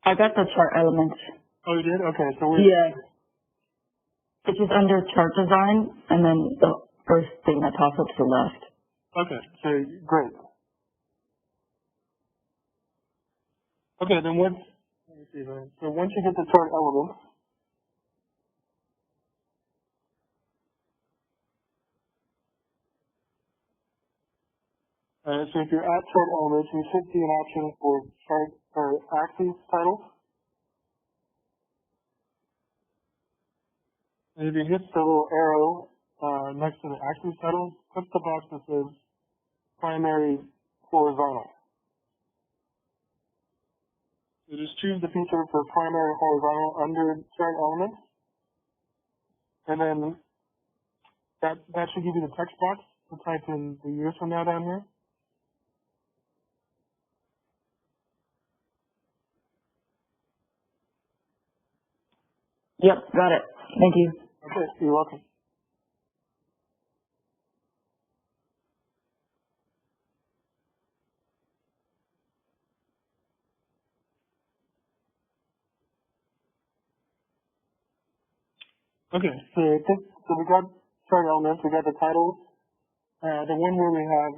I got the chart elements. Oh, you did? Okay, so Yeah. It's just under chart design, and then the first thing that pops up to the left. Okay, so great. Okay, then let me see then. So once you get the chart elements, so if you're at chart elements, you should see an option for chart or axis titles. And if you hit the little arrow next to the axis titles, click the box that says primary horizontal. So just choose the feature for primary horizontal under chart elements. And then that should give you the text box to type in the years from now down here. Yep, got it. Thank you. Okay, you're welcome. Okay, so we got chart elements, we got the titles. The one where we have,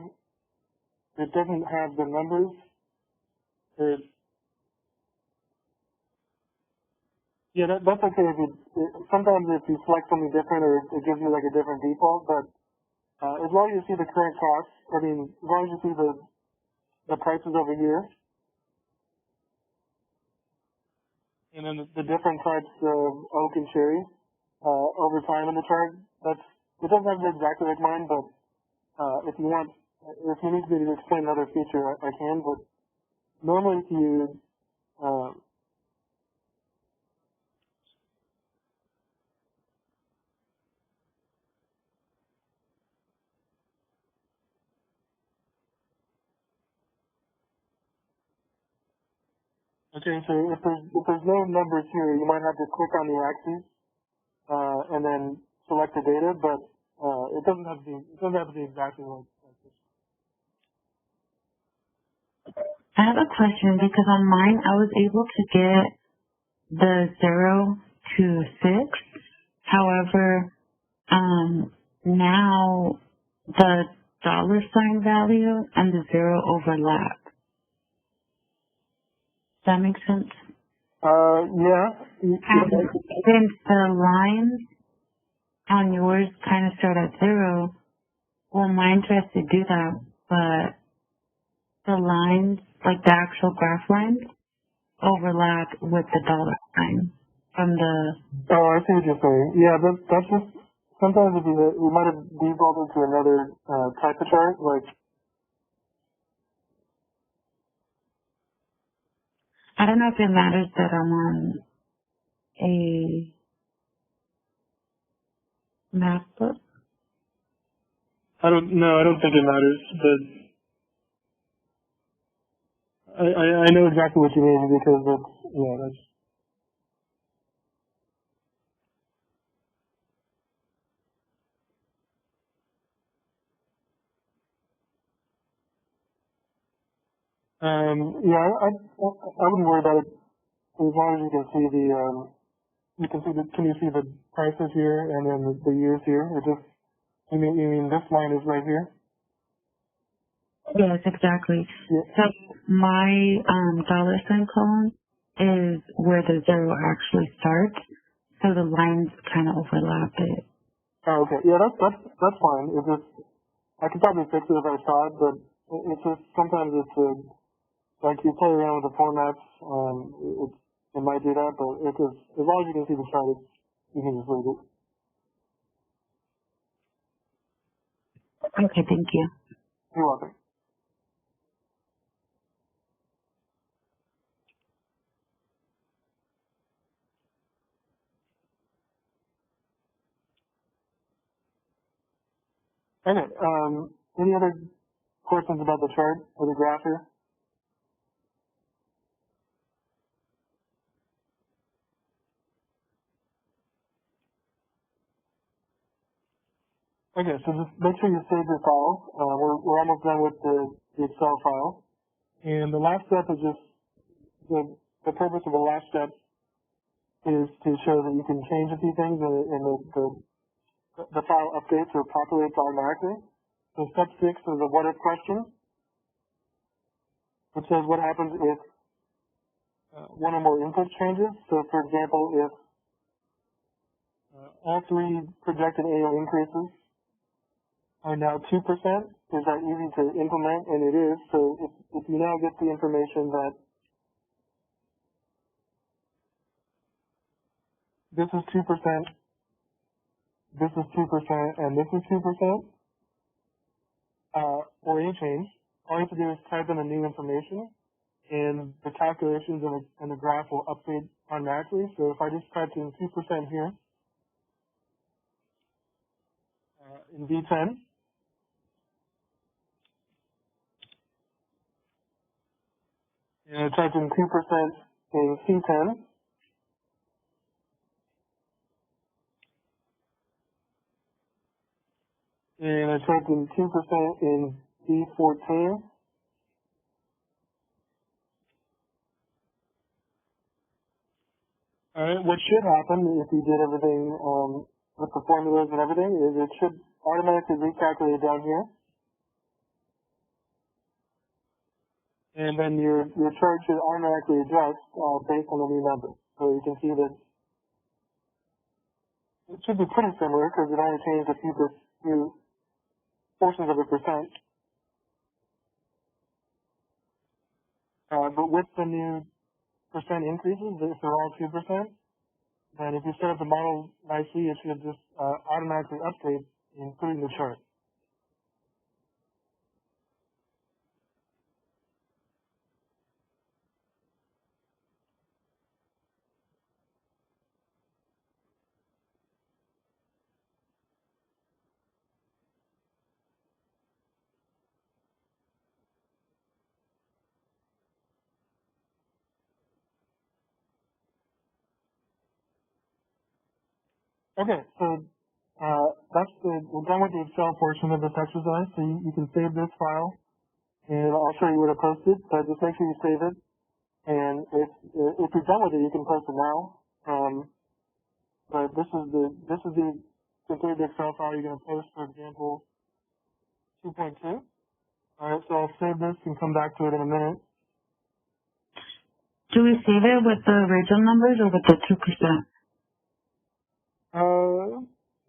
it doesn't have the numbers. Yeah, that's okay sometimes if you select something different or it gives you like a different default, but as long as you see the current costs, as long as you see the prices over here, and then the different types of oak and cherry over time in the chart, it doesn't have to be exactly like mine, but if you need me to explain another feature, I can, but normally if you okay, so if there's no numbers here, you might have to click on the axes and then select the data, but it doesn't have to be exactly like this. I have a question because on mine I was able to get the 0 to 6. However, now the dollar sign value and the zero overlap. Does that make sense? Yeah. And since the lines on yours kind of start at zero, well, mine tries to do that, but the lines, like the actual graph lines, overlap with the dollar sign from the... Oh, I see what you're saying. Yeah, that's just, sometimes if we might have defaulted to another type of chart, like... I don't know if it matters that I'm on a MacBook. I don't think it matters, but I know exactly what you mean because it's, yeah, that's... Yeah, I wouldn't worry about it as long as you can see can you see the prices here and then the years here? It just, you mean this line is right here? Yes, exactly. Yeah. So my dollar sign column is where the zero actually starts, so the lines kind of overlap it. Oh, okay. Yeah, that's fine. It's just, I could probably fix it if I saw it, but it's just, sometimes it's like you play around with the formats, it might do that, but it's just, as long as you can see the chart, you can just leave it. Okay, thank you. You're welcome. Okay, any other questions about the chart or the graph here? Okay, so just make sure you save your file. We're almost done with the Excel file. And the last step is just, the purpose of the last step is to show that you can change a few things and the file updates or populates automatically. So step 6 is a what if question, which says what happens if one or more input changes. So for example, if all three projected AO increases are now 2%, is that easy to implement? And it is. So if you now get the information that this is 2%, this is 2%, and this is 2%, or any change, all you have to do is type in the new information, and the calculations and the graph will update automatically. So if I just typed in 2% here, in V10, and I typed in 2% in C10, and I typed in 2% in B14, alright, what should happen if you did everything with the formulas and everything is it should automatically recalculate down here. And then your chart should automatically adjust based on the new number. So you can see that it should be pretty similar because it only changed a few portions of a percent. But with the new percent increases, if they're all 2%, then if you set up the model nicely, it should just automatically update, including the chart. Okay, so we're done with the Excel portion of this exercise. So you can save this file, and I'll show you where to post it. But just make sure you save it. And if you're done with it, you can post it now. But this is the through the Excel file you're going to post, for example, 2.2. Alright, so I'll save this and come back to it in a minute. Do we save it with the original numbers or with the 2%?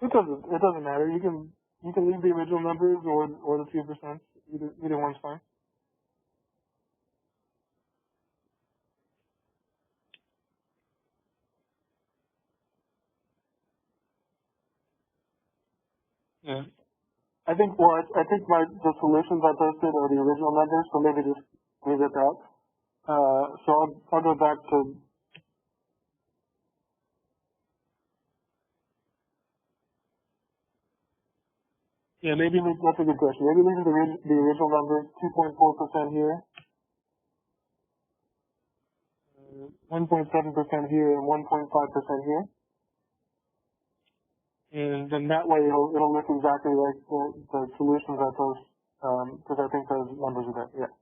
It doesn't matter. You can leave the original numbers or the 2%. Either one's fine. Yeah. I think the solutions I posted are the original numbers, so maybe just leave it that. So I'll go back to. Yeah, maybe that's a good question. Maybe leave the original numbers, 2.4% here, 1.7% here, and 1.5% here. And then that way it'll look exactly like the solutions I post, because I think those numbers are there. Yeah.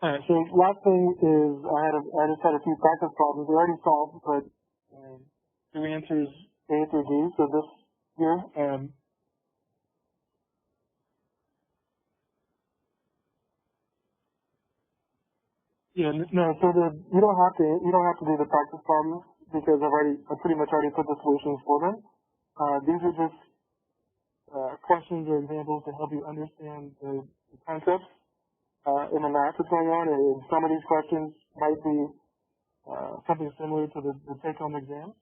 Alright, so last thing is I just had a few practice problems. We already solved, but the answers A through D. So this here, no. So you don't have to do the practice problems because I pretty much already put the solutions for them. These are just questions or examples to help you understand the concepts in the math that's going on. And some of these questions might be something similar to the take-home exam.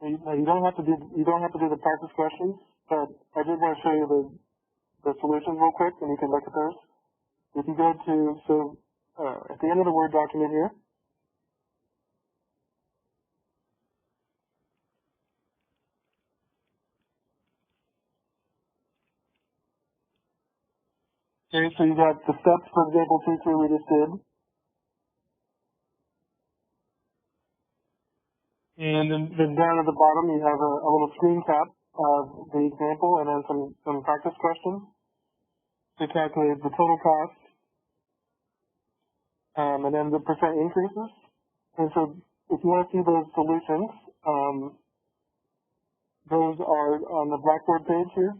You don't have to do the practice questions, but I did want to show you the solutions real quick, and you can look at those. If you go to at the end of the Word document here. Okay, so you got the steps, for example, 2 we just did. And then down at the bottom, you have a little screen cap of the example and then some practice questions to calculate the total cost, and then the percent increases. And so if you want to see those solutions, those are on the Blackboard page here.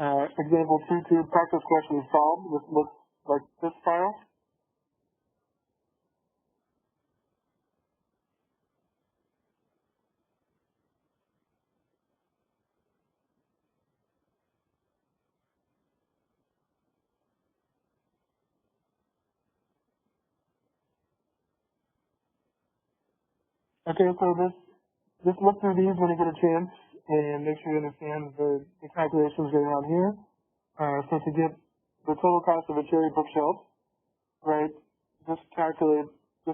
Example 2 practice question solved. This looks like this file. Okay, so just look through these when you get a chance and make sure you understand the calculations going on here. So to get the total cost of a cherry bookshelf, right, just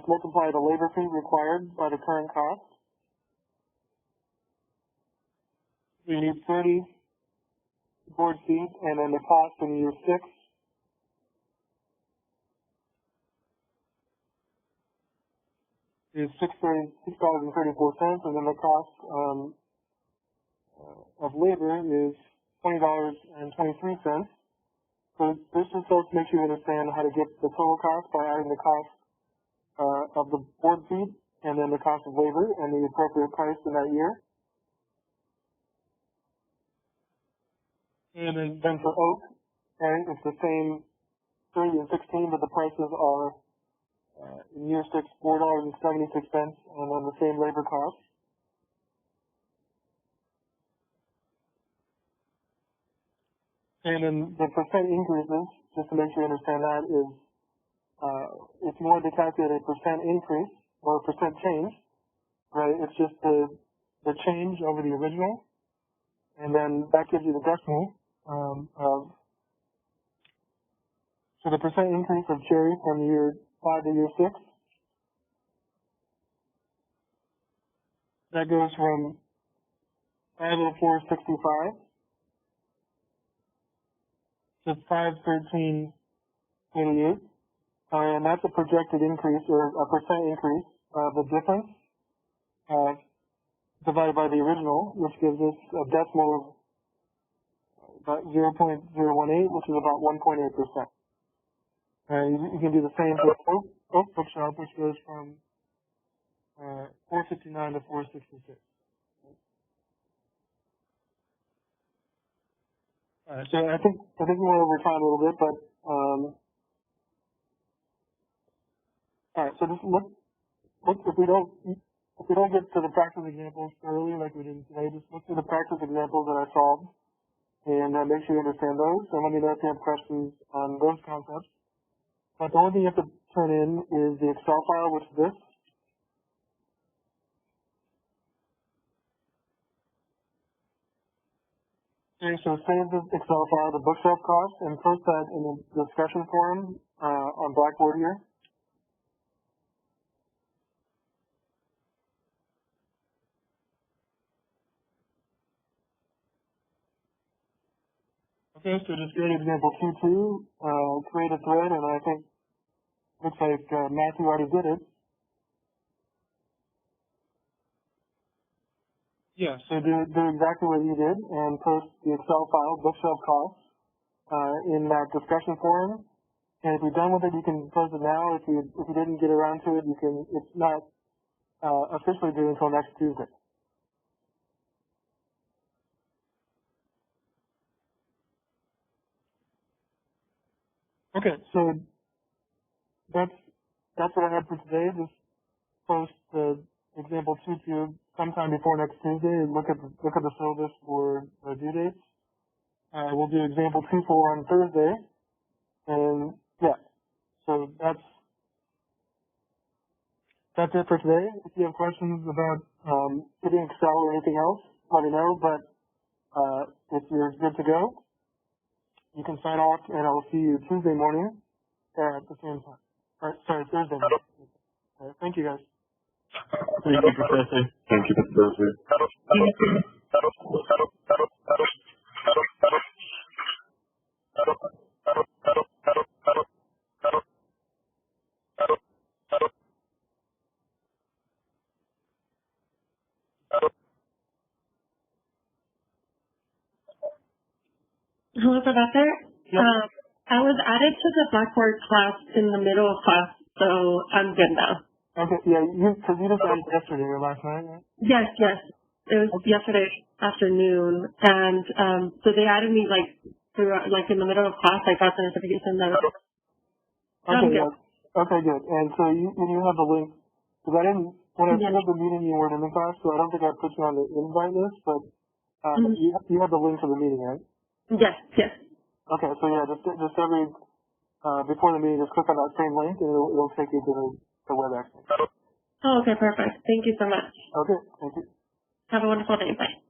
multiply the labor fee required by the current cost. We need 30 board feet, and then the cost in year 6 is $6.34, and then the cost of labor is $20.23. So this just helps make you understand how to get the total cost by adding the cost of the board feet and then the cost of labor and the appropriate price in that year. And then for oak, right, it's the same 30 and 16, but the prices are in year 6, $4.76, and then the same labor cost. And then the percent increases, just to make sure you understand that, is if you wanted to calculate a percent increase or a percent change, right, it's just the change over the original, and then that gives you the decimal so the percent increase of cherry from year 5 to year 6, that goes from 504.65. So it's 513.88. And that's a projected increase, or a percent increase. The difference divided by the original, which gives us a decimal of about 0.018, which is about 1.8%. And you can do the same for Oak Bookshop, which goes from 459 to 466. So I think we're over time a little bit, but all right. So just look if we don't get to the practice examples thoroughly like we did today, just look through the practice examples that I solved and make sure you understand those. And let me know if you have questions on those concepts. But the only thing you have to turn in is the Excel file, which is this. Okay, so save the Excel file, the bookshelf cost, and post that in the discussion forum on Blackboard here. Okay, so just go to example 2.2, create a thread, and I think looks like Matthew already did it. Yeah, so do exactly what you did and post the Excel file, bookshelf costs, in that discussion forum. And if you're done with it, you can post it now. If you didn't get around to it, it's not officially due until next Tuesday. Okay, so that's what I had for today. Just post the example 2.2 sometime before next Tuesday and look at the syllabus for the due dates. We'll do example 2.4 on Thursday, and yeah, so that's it for today. If you have questions about hitting Excel or anything else, let me know. But if you're good to go, you can sign off, and I'll see you Tuesday morning at the same time. Sorry, Thursday morning. All right, thank you, guys. Thank you, Professor. Thank you, Professor. Hello, Professor. Yep. I was added to the Blackboard class in the middle of class, so I'm good now. Okay, yeah, because you just added yesterday or last night, right? Yes. It was yesterday afternoon, and so they added me in the middle of class. I got the notification that Okay, yeah. Okay, good. And so you have the link, because when I set up the meeting, you weren't in the class, so I don't think I put you on the invite list, but you have the link to the meeting, right? Yes. Okay, so yeah, just every, before the meeting, just click on that same link, and it'll take you to the WebEx. Oh, okay, perfect. Thank you so much. Okay, thank you. Have a wonderful day. Bye.